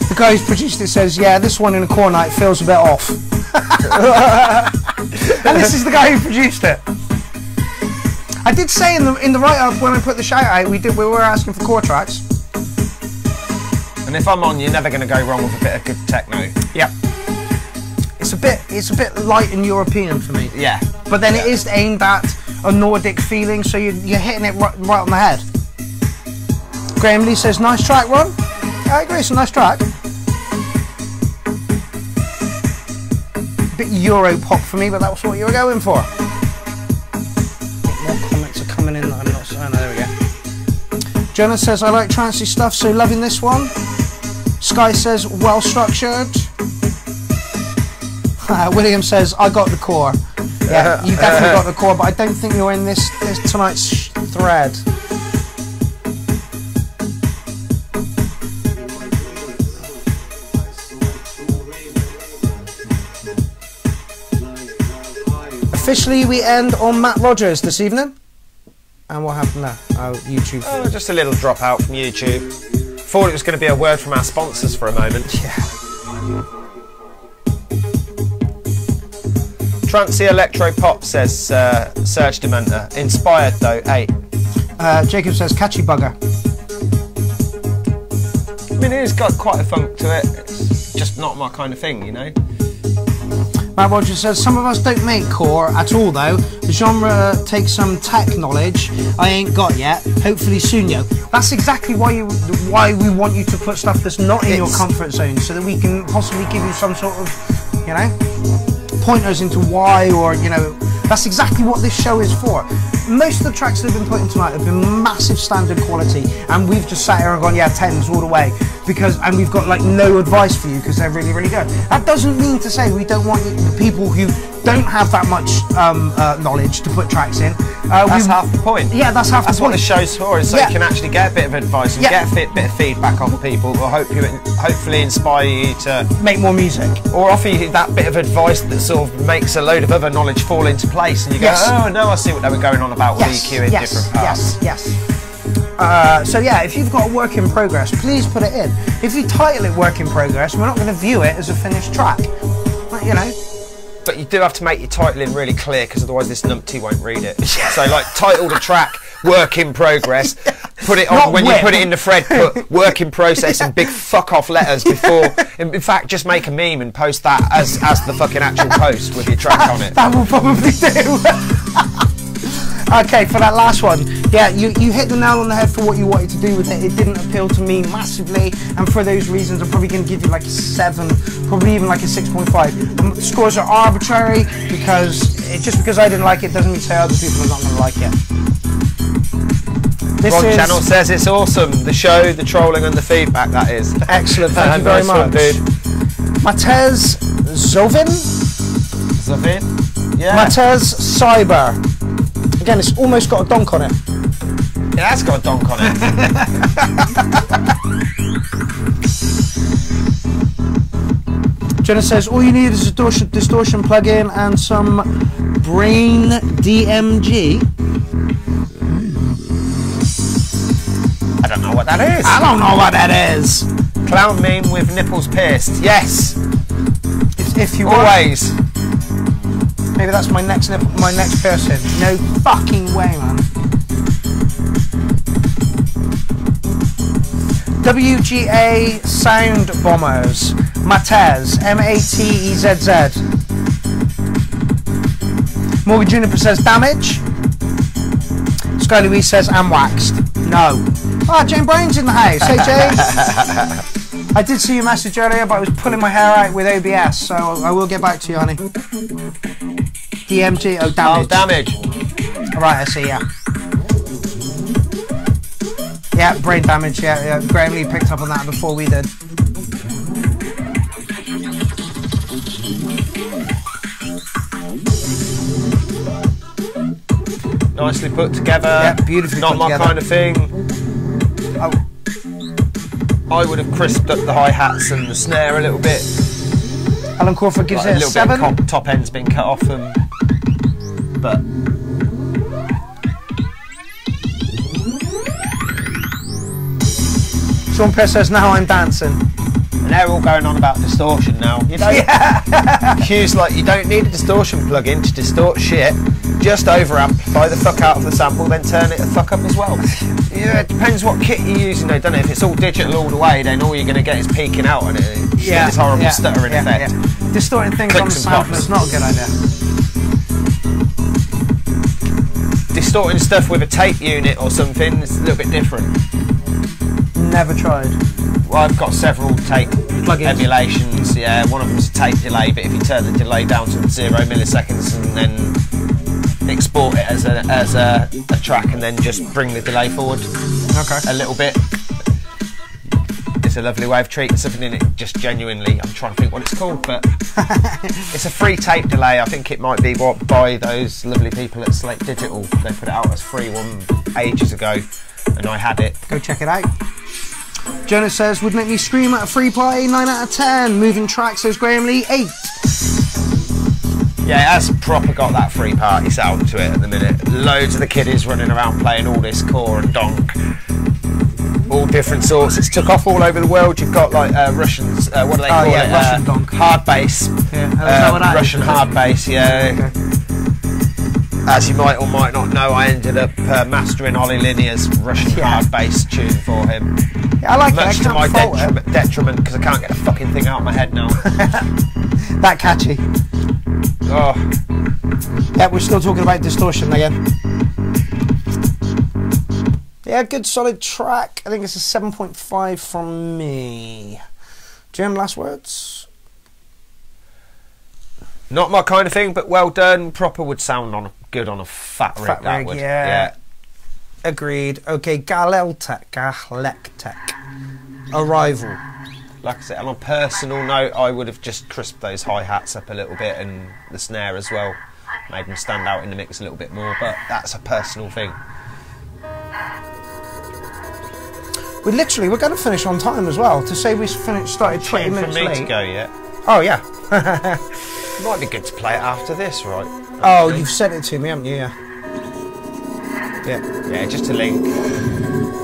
The guy who's produced it says, yeah, this one in a core night feels a bit off. And this is the guy who produced it. I did say in the write-up when I put the shout out, we were asking for core tracks. And if I'm on, you're never going to go wrong with a bit of good techno. Yep. It's a bit light and European for me. Yeah. But then it is aimed at a Nordic feeling, so you're hitting it right on the head. Graham Lee says, nice track, Ron. I agree, it's a nice track. Bit Euro pop for me, but that was what you were going for. More comments are coming in that I'm not saying. Oh, there we go. Jonah says, I like trancey stuff, so loving this one. Sky says, well structured. William says, I got the core. Yeah, you definitely got the core, but I don't think you're in this tonight's thread. Officially, we end on Matt Rogers this evening. And what happened there? Oh, YouTube. Oh, just a little drop out from YouTube. Thought it was going to be a word from our sponsors for a moment. Yeah. Trancey Electro Pop, says Serge Dementer. Inspired though, 8. Jacob says catchy bugger. I mean, it's got quite a funk to it. It's just not my kind of thing, you know. Matt Rogers says, some of us don't make core at all though. The genre takes some tech knowledge I ain't got yet. Hopefully soon, yo. That's exactly why we want you to put stuff that's not in your comfort zone, so that we can possibly give you some sort of, you know, pointers into why, or, you know, that's exactly what this show is for. Most of the tracks that have been put in tonight have been massive standard quality, and we've just sat here and gone, yeah, 10s all the way, and we've got like no advice for you because they're really, really good. That doesn't mean to say we don't want people who don't have that much knowledge to put tracks in. That's half the point. Yeah, that's half the point. That's what the show's for, is so you can actually get a bit of advice and get a bit of feedback off people, or hopefully inspire you to make more music, or offer you that bit of advice that sort of makes a load of other knowledge fall into place, and you go, oh no, I see what they were going on about with EQ in different parts. So yeah, if you've got a work in progress, please put it in. If you title it work in progress, we're not going to view it as a finished track, you know. But you do have to make your titling really clear, because otherwise this numpty won't read it. So like, title the track work in progress, put it on, when you put it in the thread, put work in process in big fuck off letters before, in fact just make a meme and post that as the fucking actual post with your track on it. That will probably do. Okay, for that last one, yeah, you hit the nail on the head for what you wanted to do with it. It didn't appeal to me massively, and for those reasons I'm probably going to give you like a 7, probably even like a 6.5. The scores are arbitrary, because just because I didn't like it doesn't mean to say other people are not going to like it. Ron Channel says it's awesome, the show, the trolling and the feedback, that is. Excellent, thank you very much. Matez Zovin? Yeah. Matez Cyber. Again, it's almost got a donk on it. Yeah, that's got a donk on it. Jenna says, all you need is a distortion plugin and some Brain DMG. I don't know what that is. I don't know what that is. Clown meme with nipples pierced. Yes. If you always. Maybe that's my next piercing. No fucking way, man. WGA Sound Bombers. Matez. Matezz. Morgan Juniper says damage. Sky Louise says I'm waxed. No. Ah, Jane Brown's in the house. Hey, Jane. I did see your message earlier, but I was pulling my hair out with OBS, so I will get back to you, honey. DMG. Oh, damage. Oh, damage. Right, I see, yeah. Yeah, brain damage, yeah. Graham Lee picked up on that before we did. Nicely put together. Yeah, beautifully Not put my together. kind of thing. Oh. I would have crisped up the hi-hats and the snare a little bit. Alan Crawford gives Like it a a little 7. bit of top end's been cut off them. But Sean Pierce says, now I'm dancing. and they're all going on about distortion now. You don't. Hugh's like, you don't need a distortion plugin to distort shit. Just over-amplify the fuck out of the sample, then turn it the fuck up as well. Yeah, it depends what kit you're using though, doesn't it? If it's all digital all the way, then all you're going to get is peaking out on it. This horrible stuttering effect. Yeah. Distorting things on the Clicks and sample pops. is not a good idea. Distorting stuff with a tape unit or something is a little bit different. Never tried. Well, I've got several tape Plugins. emulations. Yeah, one of them's a tape delay, but if you turn the delay down to 0 milliseconds and then export it as a track and then just bring the delay forward a little bit, it's a lovely way of treating something in it. Just genuinely, I'm trying to think what it's called, but it's a free tape delay. I think it might be by those lovely people at Slate Digital. They put it out as free one ages ago, and I had it. Go check it out. Jonas says, would make me scream at a free party, 9 out of 10. Moving track, says Graham Lee, 8. Yeah, it has proper got that free party sound to it at the minute. Loads of the kiddies running around playing all this core and donk. All different sorts. It's took off all over the world. You've got like Russians, what do they call it? Russian donk. Hard bass. Yeah. Is that what that Russian is? hard bass, yeah. Okay. As you might or might not know, I ended up mastering Ollie Linear's Russian hard bass tune for him. Yeah, I like Much it. to my detriment, because I can't get the fucking thing out of my head now. That catchy. Oh, Yeah, we're still talking about distortion again. Yeah, good solid track. I think it's a 7.5 from me. Jim, last words? not my kind of thing, but well done. Proper would sound good on a fat rig. That would. Yeah. Agreed. Okay, Galactech. Arrival. Like I said, on a personal note, I would have just crisped those hi-hats up a little bit and the snare as well. Made them stand out in the mix a little bit more, but that's a personal thing. We're going to finish on time as well. To say we started 20 Waiting for minutes me late. to go yet. Oh, yeah. Might be good to play it after this, right? Oh, you've sent it to me, haven't you? Yeah. Yeah, just a link.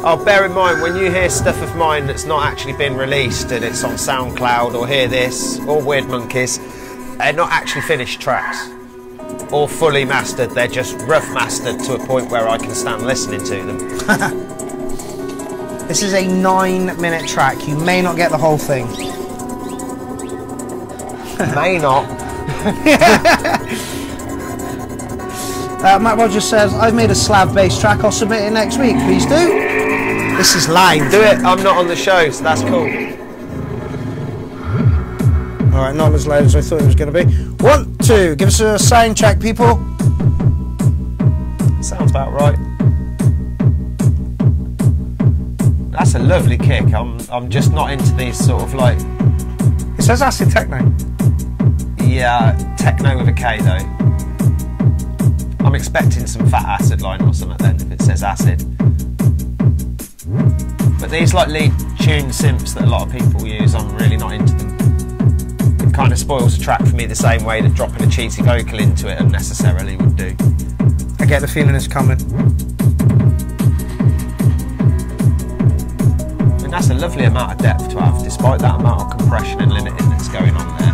Oh, bear in mind, when you hear stuff of mine that's not actually been released and it's on SoundCloud, or hear this, or Weird Monkeys, they're not actually finished tracks or fully mastered. They're just rough mastered to a point where I can stand listening to them. This is a 9-minute track. You may not get the whole thing. May not. Matt Rogers says, I've made a slab bass track. I'll submit it next week. Please do. This is live. Do it. I'm not on the show, so that's cool. Alright, not as loud as I thought it was going to be. 1, 2. Give us a sound check, people. Sounds about right. That's a lovely kick. I'm just not into these sort of like... It says acid techno. Yeah, techno with a K though. I'm expecting some fat acid line or something then if it says acid. But these like lead tune synths that a lot of people use, I'm really not into them. kind of spoils the track for me the same way that dropping a cheesy vocal into it unnecessarily would do. I get the feeling it's coming. And that's a lovely amount of depth to have, despite that amount of compression and limiting that's going on there.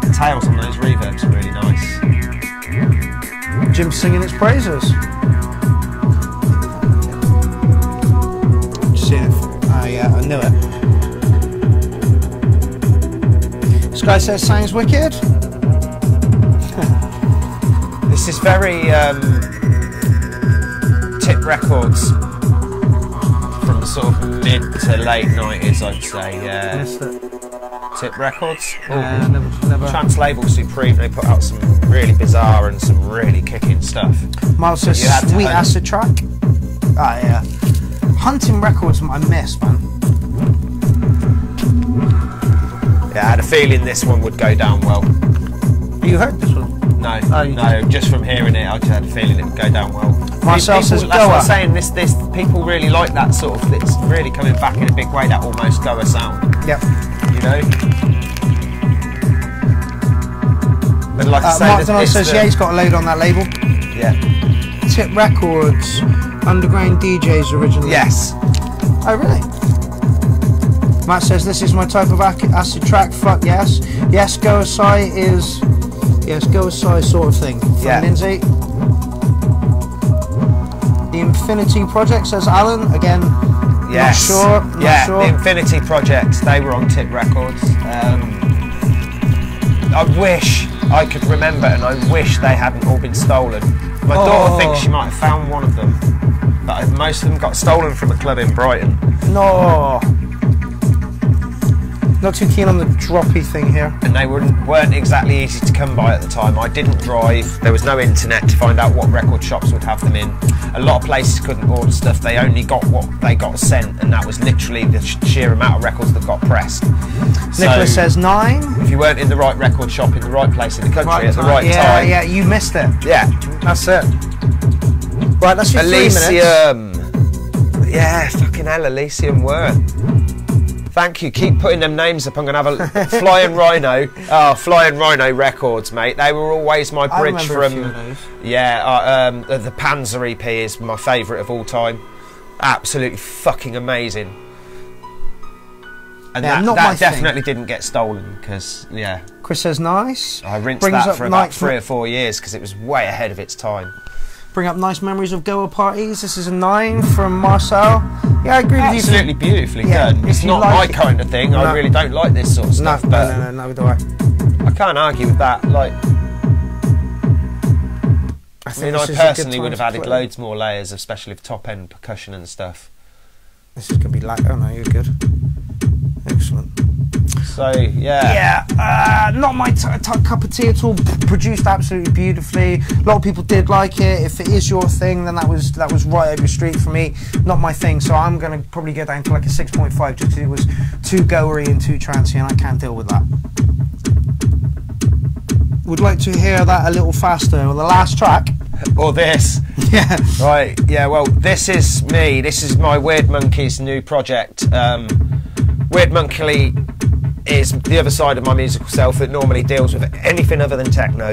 The tails on those reverbs are really nice. Jim's singing its praises. See it? Oh yeah, I knew it. This guy says sounds wicked. This is very Tip Records from the sort of mid to late 90s, I'd say. Missed it. Tip Records. Never. Trans label Supreme, they put out some really bizarre and some really kicking stuff. Miles says You had to sweet hunt. acid track. Ah yeah. Hunting Records I miss, man. Yeah, I had a feeling this one would go down well. You heard this one? No, Oh, you no, just from hearing it, I just had a feeling it would go down well. Marcel says That's what I'm Goa. saying, this people really like that sort of, it's really coming back in a big way, that almost Goa sound, Yep. you know? But like I say, Mark Donald says yeah, he's got a load on that label. yeah. Tip Records, Underground DJs originally. Yes. Oh really? Matt says this is my type of acid track. Fuck yes. Yes, Go Aside is. Yes, Go Aside sort of thing. From Yeah. Lindsay. The Infinity Project says Alan again. Yes. Not sure. Not yeah, sure. the Infinity Project, they were on Tip Records. I wish I could remember, and I wish they hadn't all been stolen. My daughter thinks she might have found one of them, but most of them got stolen from a club in Brighton. No. Not too keen on the droppy thing here. And they weren't exactly easy to come by at the time. I didn't drive, there was no internet to find out what record shops would have them in. A lot of places couldn't order stuff, they only got what they got sent, and that was literally the sheer amount of records that got pressed. Nicholas So, says 9. if you weren't in the right record shop in the right place in the country at the right yeah, time, yeah, you missed it. yeah. That's it. Right, that's your 3 minutes. Elysium. Yeah, fucking hell, Elysium were. Thank you. Keep putting them names up. I'm going to have a Flying Rhino. Oh, Flying Rhino Records, mate. They were always my I bridge remember a from. few of those. Yeah, the Panzer EP is my favourite of all time. Absolutely fucking amazing. And Yeah, not my that thing. definitely didn't get stolen because, yeah, Chris says nice. I rinsed Brings that up for about nice 3 or 4 years because it was way ahead of its time. Bring up nice memories of Goa parties. This is a 9 from Marcel. Yeah, I agree with you. Absolutely beautifully Yeah, done. if It's you not like my it- kind of thing. No. I really don't like this sort of No, stuff. but no, do I. I can't argue with that. Like, I think mean, I this is a good personally time would have to added put it. loads more layers, especially of top-end percussion and stuff. This is going to be like, oh no, you're good. Excellent. So, yeah. Yeah, not my cup of tea at all. Produced absolutely beautifully. A lot of people did like it. If it is your thing, then that was right up your street for me. Not my thing, so I'm going to probably get down to like a 6.5 just because it was too goery and too trancey, and I can't deal with that. Would like to hear that a little faster. Well, the last track. Or this. Yeah. Right, yeah, well, this is me. This is my Weird Monkeys new project. Weird Monkey is the other side of my musical self that normally deals with anything other than techno.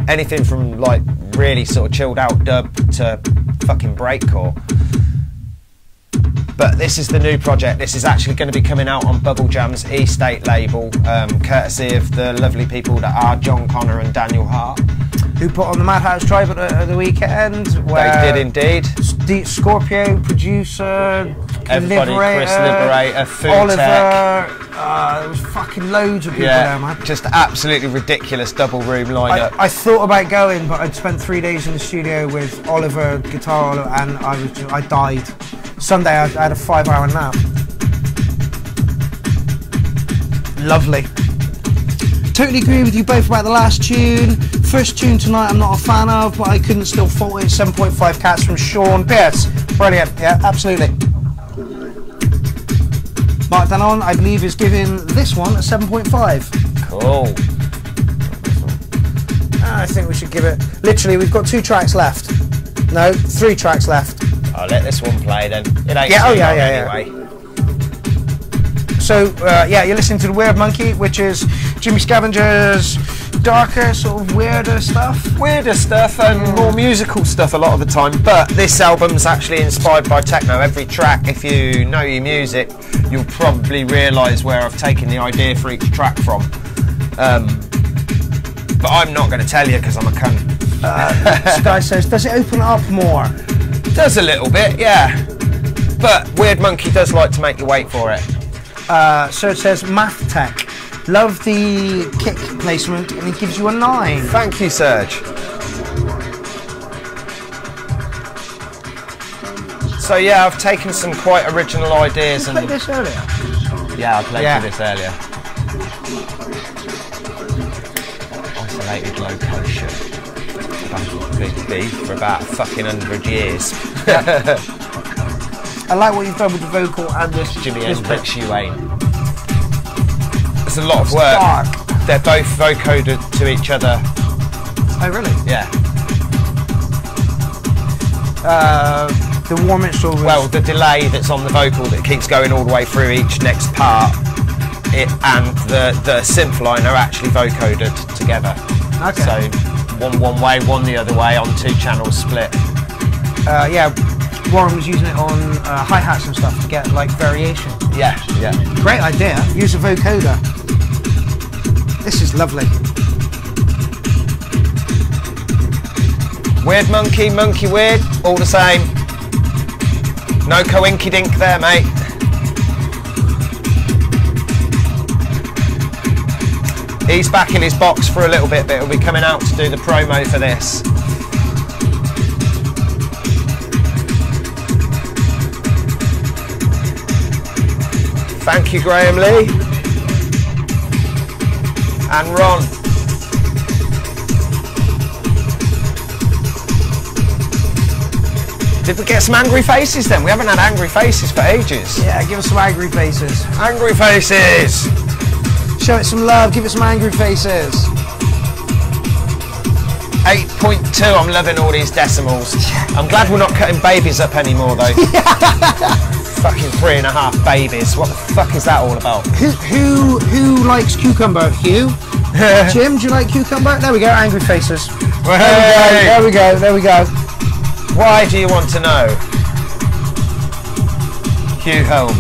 Anything from like really sort of chilled out dub to fucking breakcore. But this is the new project. This is actually going to be coming out on Bubble Jam's E-State label, courtesy of the lovely people that are John Connor and Daniel Hart. Who put on the Madhouse Drive at the weekend. Where They did indeed. Scorpio, producer, Everybody, Liberator, Chris Liberator, Food Oliver, Tech. there was fucking loads of people Yeah, there, man. just absolutely ridiculous double room lineup. I thought about going, but I'd spent 3 days in the studio with Oliver, guitar, and I died. Sunday I had a 5-hour nap. Lovely. Totally agree with you both about the last tune. First tune tonight I'm not a fan of, but I couldn't still fault it. 7.5 cats from Sean Pierce. Brilliant, yeah, absolutely. Mark Danon, I believe, is giving this one a 7.5. Cool. I think we should give it... Literally, we've got 2 tracks left. No, 3 tracks left. I'll let this one play then. It ain't Yeah, too oh, yeah, long yeah, yeah. anyway. So yeah, you're listening to The Weird Monkey, which is Jimmy Scavenger's darker, sort of weirder stuff. Weirder stuff and more musical stuff a lot of the time, but this album's actually inspired by techno. Every track, if you know your music, you'll probably realise where I've taken the idea for each track from. But I'm not going to tell you because I'm a cunt. This guy says, does it open up more? Does a little bit, yeah. But Weird Monkey does like to make you wait for it. So it says, Math Tech. Love the kick placement, and it gives you a 9. Thank you, Serge. So yeah, I've taken some quite original ideas Did and... you play this earlier? Yeah, I played this earlier. Isolated location. Big beef for about fucking 100 years. I like what you've done with the vocal and this. Jimmy this Hendrix, bit. you ain't. It's a lot of work. Dark. They're both vocoded to each other. Oh really? Yeah. The warm instrument. Well, the delay that's on the vocal that keeps going all the way through each next part, and the synth line are actually vocoded together. Okay. So one way, one the other way on 2 channels split. Yeah, Warren was using it on hi-hats and stuff to get like variation. Yeah, yeah. Great idea. Use a vocoder. This is lovely. Weird Monkey, Monkey Weird, all the same. No coinky dink there, mate. He's back in his box for a little bit, but he'll be coming out to do the promo for this. Thank you, Graham Lee. And Ron. Did we get some angry faces then? We haven't had angry faces for ages. Yeah, give us some angry faces. Angry faces! Show it some love, give it some angry faces. 8.2, I'm loving all these decimals. I'm glad we're not cutting babies up anymore though. Fucking 3.5 babies. What the fuck is that all about? Who likes cucumber? Hugh? Jim, do you like cucumber? There we go, angry faces. There we go, there we go. Why do you want to know? Hugh Home.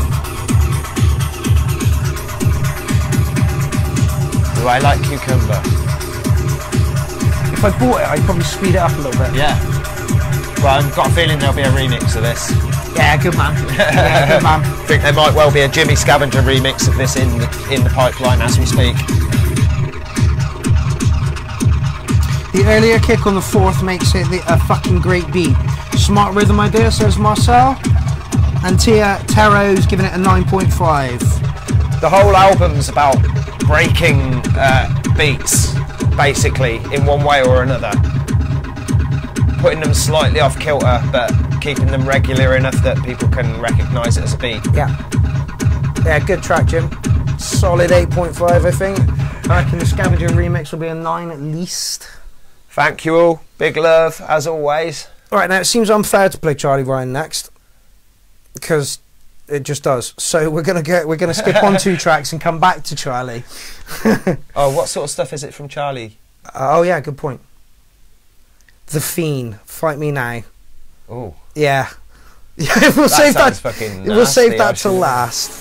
Do I like cucumber? If I bought it, I'd probably speed it up a little bit. Yeah. Well, I've got a feeling there'll be a remix of this. Yeah, good man. Yeah, good man. I think there might well be a Jimmy Scavenger remix of this in the pipeline as we speak. The earlier kick on the 4th makes it a fucking great beat. Smart rhythm idea, says Marcel. And Taro's giving it a 9.5. The whole album's about breaking beats, basically, in one way or another. Putting them slightly off kilter, but keeping them regular enough that people can recognise it as a beat. Yeah. Yeah, good track, Jim. Solid 8.5, I think. I reckon the Scavenger remix will be a 9 at least. Thank you all. Big love, as always. Alright, now it seems unfair to play Charlie Ryan next. Because it just does. So we're gonna skip on 2 tracks and come back to Charlie. Oh, what sort of stuff is it from Charlie? Oh yeah, good point. The Fiend, Fight Me Now. Oh. Yeah. We'll save that. Fucking We'll save that nasty, till last.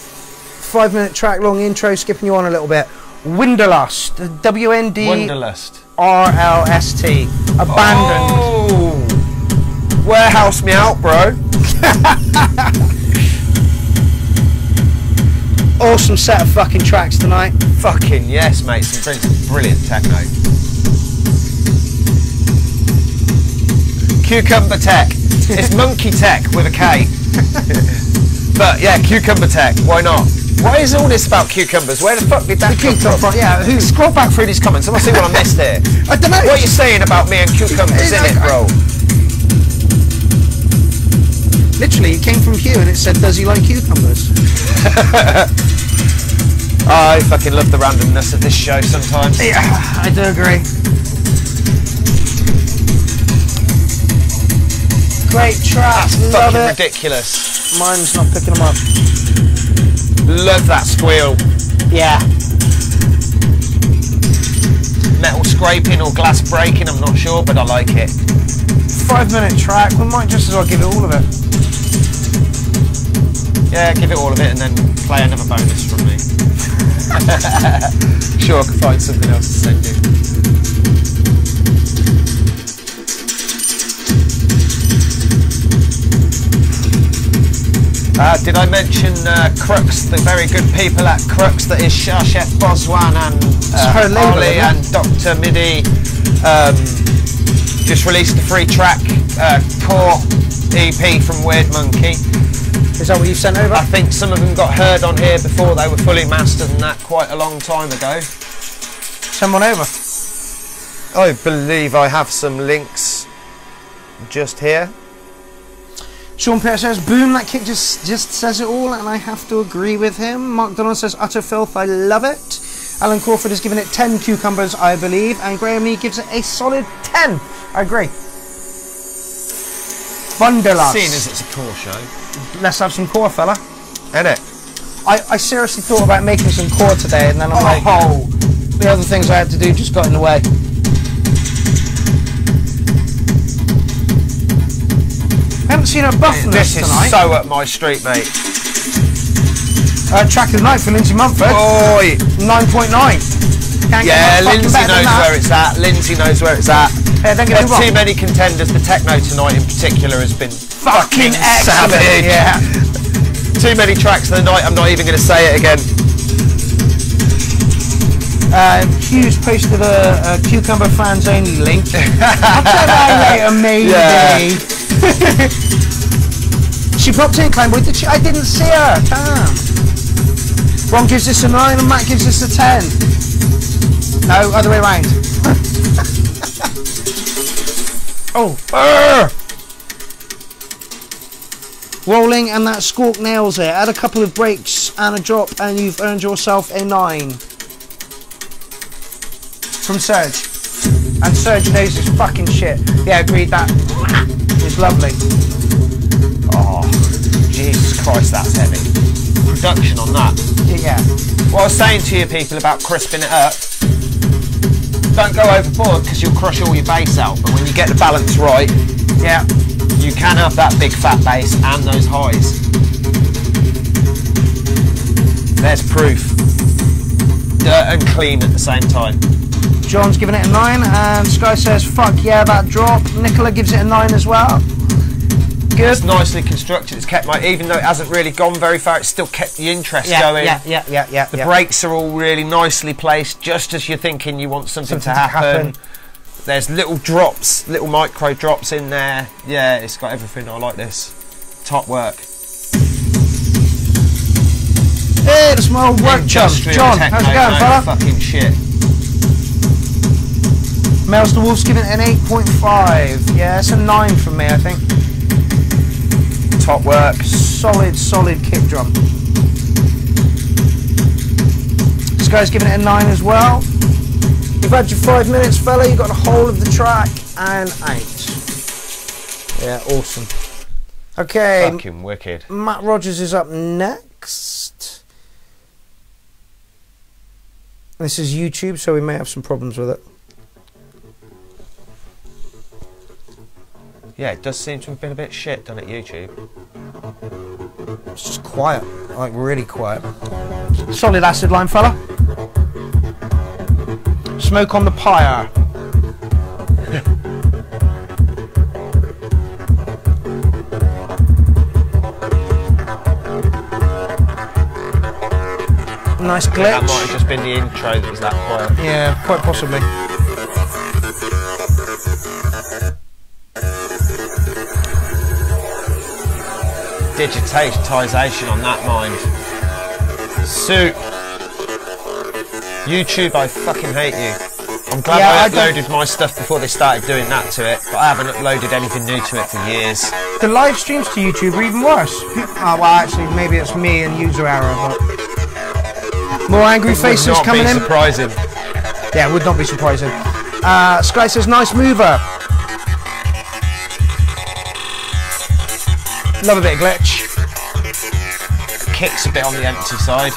5-minute track long intro, skipping you on a little bit. Winderlust, Wonderlust. WNDRLST. Abandoned. Oh! Warehouse me out, bro. Awesome set of fucking tracks tonight. Fucking yes, mate. Some brilliant techno. Cucumber tech. It's monkey tech with a K. But yeah, cucumber tech. Why not? Why is all this about cucumbers? Where the fuck did that come from? Yeah, who? Scroll back through these comments. I want to see what I missed here. I don't know. What are you saying about me and cucumbers in it, bro? Literally, it came from Hugh and it said, does he like cucumbers? I fucking love the randomness of this show sometimes. Yeah, I do agree. Great track, That's love fucking it. ridiculous. Mine's not picking them up. Love that squeal. Yeah. Metal scraping or glass breaking, I'm not sure, but I like it. 5-minute track, we might just as well give it all of it. Yeah, give it all of it and then play another bonus from me. Sure, I can find something else to send you. Did I mention Crux, the very good people at Crux, that is Chef Boswan and Ollie and Dr. Midi, just released a free track, Core EP from Weird Monkey. Is that what you sent over? I think some of them got heard on here before they were fully mastered and that quite a long time ago. Send one over. I believe I have some links just here. Sean Pierce says, boom, that kick just says it all, and I have to agree with him. Mark Donald says, utter filth, I love it. Alan Crawford has given it 10 cucumbers, I believe, and Graham Lee gives it a solid 10. I agree. Wonderlust. Seeing as it's a core show. Let's have some core, fella. Innit? I seriously thought about making some core today, and then I'm like, oh, the other things I had to do just got in the way. I haven't seen her buffing this tonight. Is so up my street, mate. Track of the night for Lindsay Mumford. Oi! 9.9. Yeah, Lindsay knows where it's at. Lindsay knows where it's at. Yeah, don't get There's too many contenders. The techno tonight in particular has been fucking savage. Yeah. Too many tracks of the night. I'm not even going to say it again. Hughes posted a cucumber fans only link. I'll tell that later, maybe. Yeah. She popped in, Kleinboy, did she? I didn't see her. Damn. Ron gives this a 9 and Matt gives this a 10. No, other way around. Oh. Rolling, and that Squawk nails it. Add a couple of breaks and a drop and you've earned yourself a 9. From Serge. And Serge knows his fucking shit. Yeah, agreed, that is lovely. Oh, Jesus Christ, that's heavy. Production on that. Yeah. What I was saying to you people about crisping it up, don't go overboard because you'll crush all your bass out, but when you get the balance right, yeah, you can have that big fat bass and those highs. There's proof. Dirt and clean at the same time. John's giving it a 9 and Sky says, fuck yeah, that drop. Nicola gives it a 9 as well. Good. It's nicely constructed. It's kept my, even though it hasn't really gone very far, it's still kept the interest going. Yeah. The brakes are all really nicely placed, just as you're thinking you want something to happen. There's little drops, little micro drops in there. Yeah, it's got everything. I like this. Top work. Hey, it's my old work chum. John, how's it going, fella? Fucking shit. Mel's the Wolf's giving it an 8.5. Yeah, it's a 9 from me, I think. Top work. Solid kick drum. This guy's giving it a 9 as well. You've had your 5 minutes, fella. You got the whole of the track and 8. Yeah, awesome. Okay. Fucking wicked. Matt Rogers is up next. This is YouTube, so we may have some problems with it. Yeah, it does seem to have been a bit shit done at YouTube. It's just quiet, like really quiet. Solid acid line, fella. Smoke on the pyre. Nice glitch. That might have just been the intro that was that quiet. Yeah, quite possibly. Digitisation on that mind. Soup. YouTube, I fucking hate you. I'm glad I uploaded my stuff before they started doing that to it, but I haven't uploaded anything new to it for years. The live streams to YouTube are even worse. Oh, well, actually, maybe it's me and user error, but... More angry faces coming in. Would not be surprising. Yeah, it would not be surprising. Sky says, nice mover. Love a bit of glitch. kick's a bit on the empty side.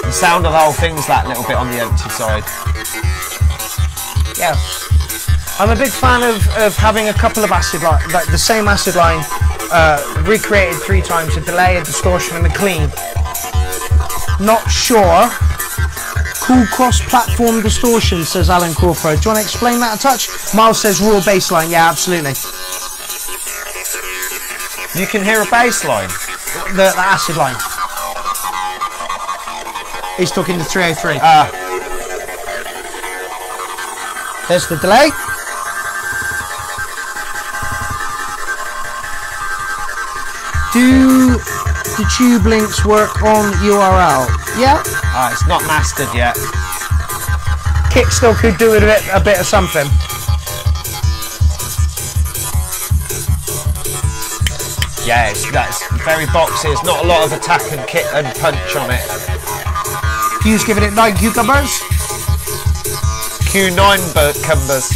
The sound of the whole thing's that little bit on the empty side. Yeah. I'm a big fan of having a couple of acid line, like the same acid line, recreated 3 times, a delay, a distortion and a clean. Not sure. Cool cross-platform distortion, says Alan Crawford. Do you want to explain that a touch? Miles says raw bass line. Yeah, absolutely. You can hear a bass line. The acid line. He's talking to 303. There's the delay. Do the tube links work on URL? Yeah. It's not mastered yet. Kick still could do with a bit of something. Yeah, that's very boxy. There's not a lot of attack and kick and punch on it. Q's giving it 9 cucumbers. Q9 cumbers.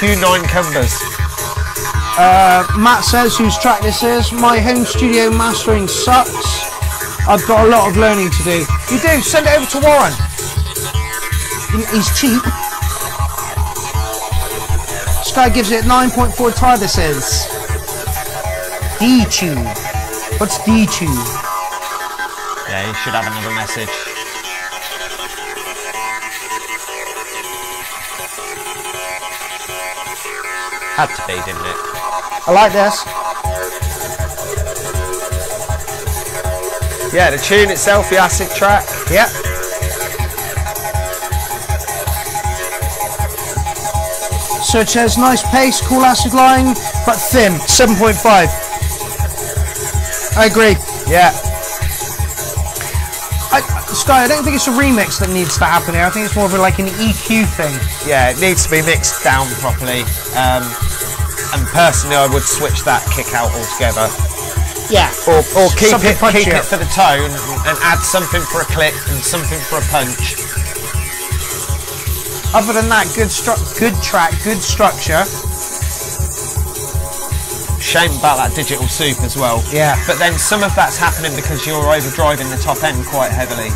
Q9 cumbers. Matt says, whose track this is, my home studio mastering sucks. I've got a lot of learning to do. You do, send it over to Warren. He's cheap. Sky gives it 9.4 tar, this is. D-tube. What's D-tube? Yeah, you should have another message. Had to be, didn't it? I like this. Yeah, the tune itself, the acid track. Yep. Search says nice pace, cool acid line, but thin. 7.5. I agree. Yeah. Sky, I don't think it's a remix that needs to happen here. I think it's more of like an EQ thing. Yeah, it needs to be mixed down properly. And personally, I would switch that kick out altogether. Yeah. Or keep it punchier for the tone and add something for a click and something for a punch. Other than that, good track, good structure. Shame about that digital soup as well. Yeah. But then some of that's happening because you're overdriving the top end quite heavily.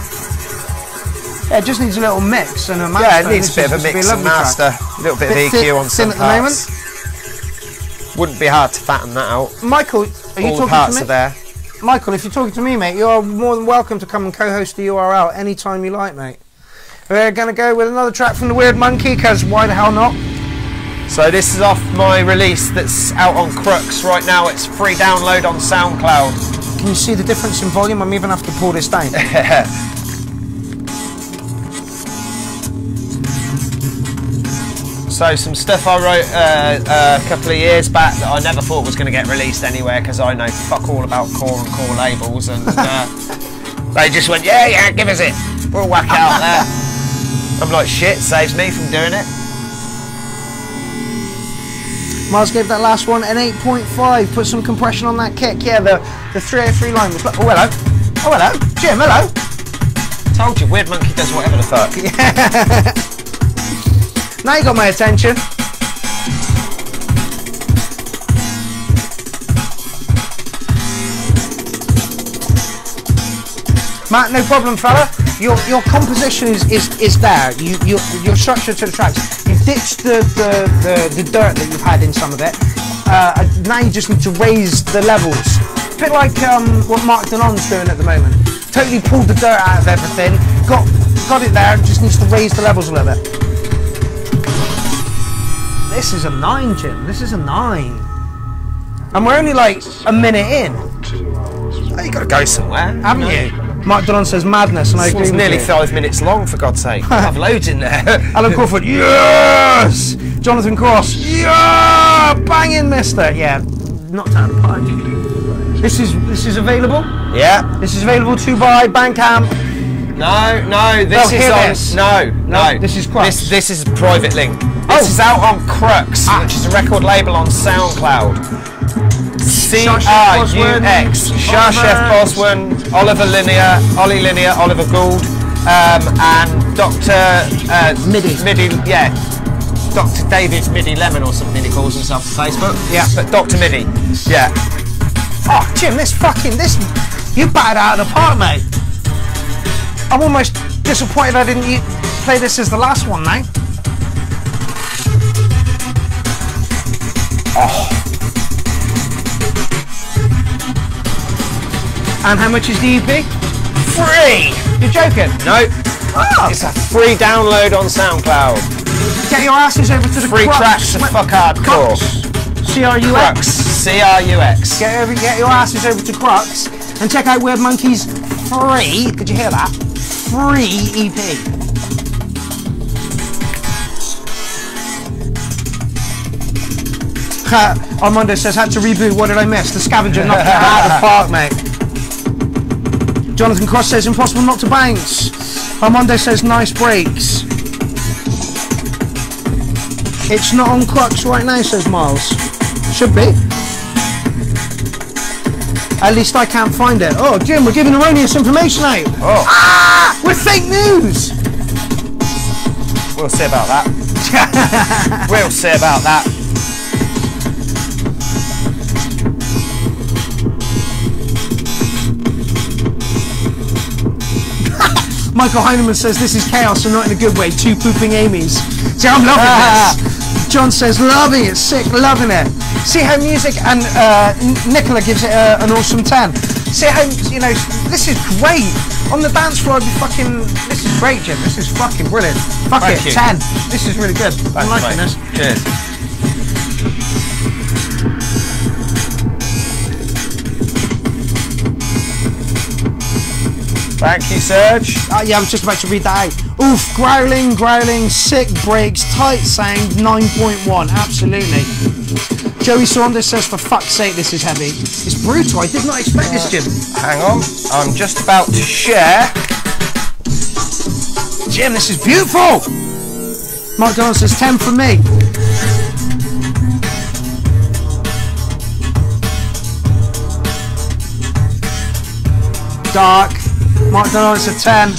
Yeah, it just needs a little mix and a master. Yeah, it needs a bit of a mix and master. A little bit of EQ on some parts. Wouldn't be hard to fatten that out. Michael, are you All the talking parts to me? are there. Michael, if you're talking to me, mate, you're more than welcome to come and co-host the URL anytime you like, mate. We're going to go with another track from the Weird Monkey, because why the hell not? So this is off my release that's out on Crux right now. It's free download on SoundCloud. Can you see the difference in volume? I'm even have to pull this down. So some stuff I wrote a couple of years back that I never thought was going to get released anywhere because I know fuck all about core and core labels, and they just went, yeah, give us it. We'll whack it out there. I'm like, shit, saves me from doing it. Miles gave that last one an 8.5. Put some compression on that kick. Yeah, the 303 line was like, oh hello. Oh hello. Jim, hello. Told you, Weird Monkey does whatever the fuck. Yeah. Now you got my attention. Matt, no problem, fella. Your composition is there. Your structure to the tracks. You've ditched the dirt that you've had in some of it. Now you just need to raise the levels. A bit like what Mark Delon's doing at the moment. Totally pulled the dirt out of everything. Got it there. Just needs to raise the levels a little bit. This is a 9, Jim. This is a 9. And we're only like a minute in. Oh, you got to go somewhere, Haven't you? Mark Delon says madness, and I agree with you. It's nearly 5 minutes long, for God's sake. I have loads in there. Alan Crawford, yes! Jonathan Cross, yeah! Banging, mister. Yeah, knocked out of the park. This is available? Yeah. This is available to buy Bandcamp. No, this is on. This. No. This is Crux. This is a private link. This is out on Crux, which is a record label on SoundCloud. C-R-U-X. Shah Chef Boswin, Oliver Linear, Ollie Linear, Oliver Gould, and Dr. Midi, yeah. Dr. David Midi Lemon or something he calls himself on Facebook. Yeah. But Dr. Midi, yeah. Oh, Jim, this, you batted out of the park, mate. I'm almost disappointed I didn't play this as the last one now. Oh. And how much is the EP? Free! You're joking? Nope. Oh. It's a free download on SoundCloud. Get your asses over to the Free tracks of fuck hardcore. C-R-U-X. C-R-U-X. Get your asses over to Crux and check out Weird Monkey's free, did you hear that? Free EP. Armando says, had to reboot, what did I miss? The Scavenger knocked it out of the park, mate. Jonathan Cross says, impossible not to bounce. Armando says, nice breaks. It's not on Crux right now, says Miles. Should be. At least I can't find it. Oh, Jim, we're giving erroneous information out. Oh. Ah! We're fake news! We'll see about that. We'll see about that. Michael Heineman says this is chaos and not in a good way. Two pooping Amy's. See, I'm loving this. John says loving it, sick, loving it. See how music and Nicola gives it an awesome 10. See how, you know, this is great. On the dance floor, I'd be fucking. This is great, Jim. This is fucking brilliant. Thank you. 10. This is really good. I'm liking this. Cheers. Thank you, Serge. Yeah, I was just about to read that out. Oof, growling, sick breaks, tight sound, 9.1, absolutely. Joey Saunders says, for fuck's sake, this is heavy. It's brutal, I did not expect this, Jim. Hang on, I'm just about to share. Jim, this is beautiful. Mark Donald says, 10 from me. Dark. Mark Donald, it's a 10.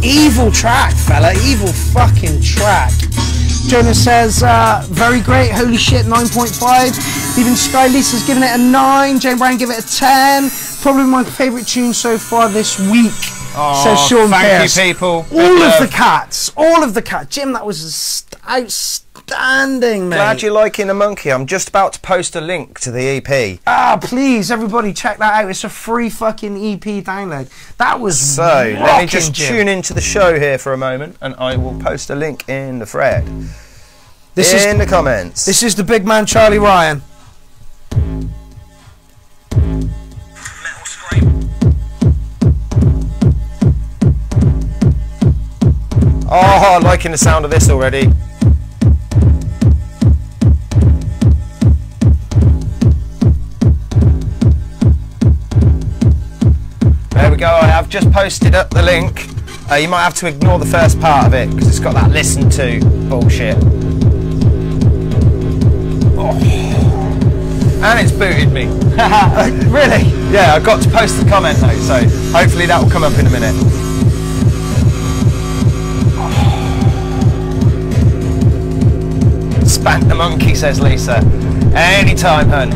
Evil track, fella. Evil fucking track. Jonas says, very great. Holy shit, 9.5. Even Sky Lisa's giving it a 9. Jane Brown give it a 10. Probably my favourite tune so far this week. Oh, says Sean Pierce. Thank you, people. All of the cats. All of the cats. Jim, that was outstanding, mate. Glad you're liking The Monkey. I'm just about to post a link to the EP. Ah, please, everybody check that out. It's a free fucking EP download. That was so. Let me just Jim. tune into the show here for a moment, and I will post a link in the thread. In the comments. This is the big man, Charlie Ryan. Metal scream. Oh, I'm liking the sound of this already. There we go, I have just posted up the link. You might have to ignore the first part of it because it's got that listen to bullshit. Oh. And it's booted me. Really? Yeah, I've got to post the comment though, so hopefully that will come up in a minute. Spank the monkey, says Lisa. Anytime, hun.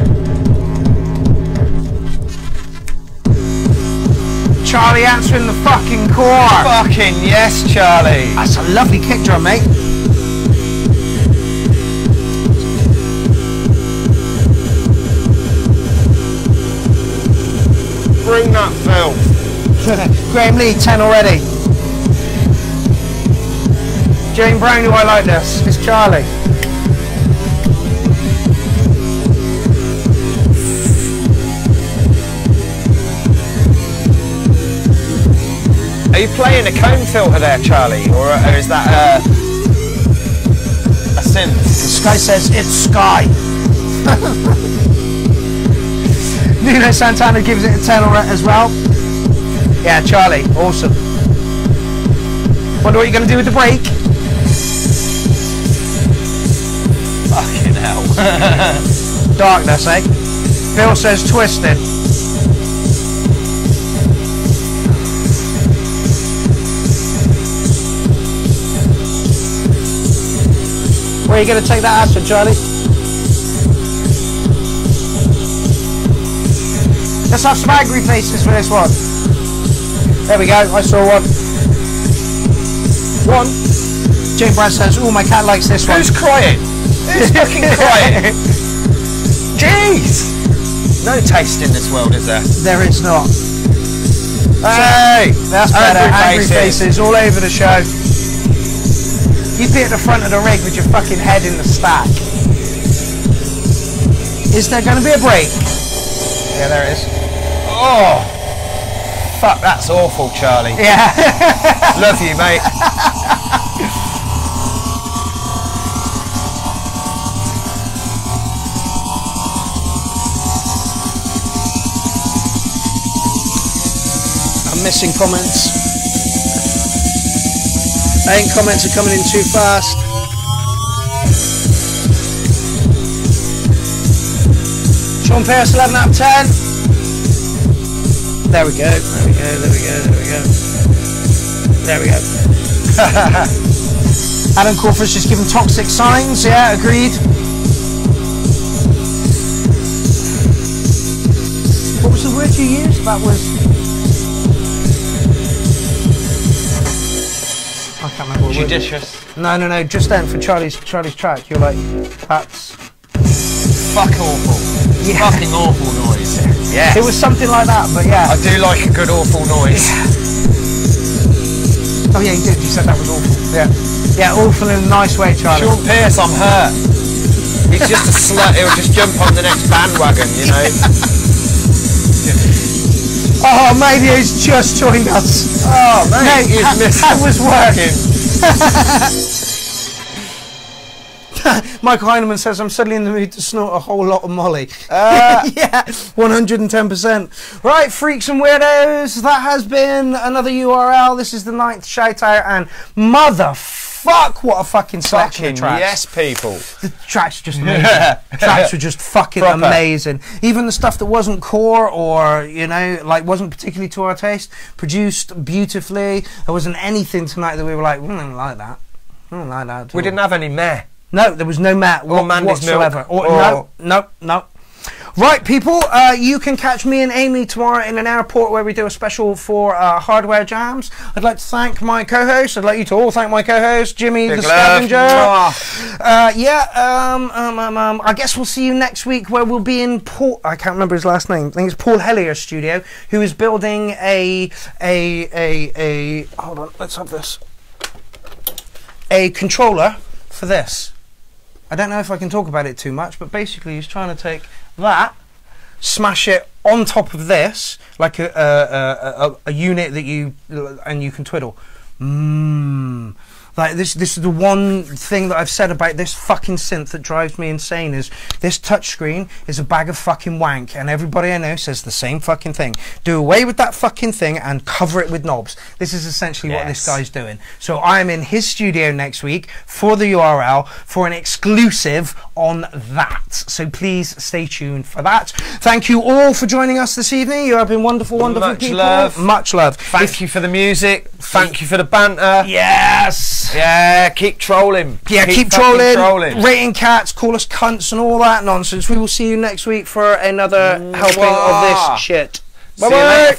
Charlie answering the fucking core. Fucking yes, Charlie. That's a lovely kick drum, mate. Bring that filth. Graham Lee, 10 already. Jane Brown, do I like this? It's Charlie. Are you playing a cone filter there, Charlie, or is that a synth? Sky says it's Sky. Nuno Santana gives it a 10 as well. Yeah, Charlie, awesome. Wonder what you're going to do with the break. Fucking hell. Darkness, eh? Phil says twisted. Where are you going to take that acid, Charlie? Let's have some angry faces for this one. There we go, I saw one. One. Jane Brad says, oh, my cat likes this one. Who's crying? Who's fucking crying? Jeez! No taste in this world, is there? There is not. Hey! That's better. Angry faces all over the show. You'd be at the front of the rig with your fucking head in the stack. Is there going to be a break? Yeah, there it is. Oh! Fuck, that's awful, Charlie. Yeah. Love you, mate. I'm missing comments. I think comments are coming in too fast. Sean Pierce, 11 out of 10. There we go, there we go, there we go, there we go. There we go. Adam Crawford's just given toxic signs, yeah, agreed. What was the word you used? That was... I can't remember what Judicious. No, no, no, just then for Charlie's track, you're like, that's... Fuck awful. Yeah. Fucking awful noise. Yeah. It was something like that, but yeah. I do like a good awful noise. Oh yeah, you did. You said that was awful. Yeah. Yeah, awful in a nice way, Charlie. Sean Pierce, I'm hurt. He's just a slut. He'll just jump on the next bandwagon, you know. Oh, maybe he's just joined us. Oh, mate, that was working. Michael Heineman says, I'm suddenly in the mood to snort a whole lot of Molly. Yeah, 110%. Right, freaks and weirdos, that has been another URL. This is the 9th shout out, and motherfuck, what a fucking selection of tracks. Yes, people. The tracks are just amazing. Tracks were just fucking amazing. Even the stuff that wasn't core or, you know, like wasn't particularly to our taste, produced beautifully. There wasn't anything tonight that we were like, we don't like that. I don't like that at all. We didn't have any meh. No, there was no Matt whatsoever. Milk. No. Right, people, you can catch me and Amy tomorrow in an airport where we do a special for Hardware Jams. I'd like to thank my co-host. I'd like you to all thank my co-host, Jimmy the Scavenger. I guess we'll see you next week where we'll be in Paul. I can't remember his last name. I think it's Paul Hellier's studio, who is building a hold on, let's have this. A controller for this. I don't know if I can talk about it too much, but basically he's trying to take that, smash it on top of this, like a unit that you can twiddle. Like this is the one thing that I've said about this fucking synth that drives me insane, is this touchscreen is a bag of fucking wank, and everybody I know says the same fucking thing. Do away with that fucking thing and cover it with knobs. This is essentially what this guy's doing. So I'm in his studio next week for the URL for an exclusive on that. So please stay tuned for that. Thank you all for joining us this evening. You have been wonderful, wonderful people. Much love. Thank you for the music. Thank you for the banter. Yes. Yeah, keep trolling. Yeah, keep trolling. Rating cats, call us cunts and all that nonsense. We will see you next week for another helping of this shit. Bye bye.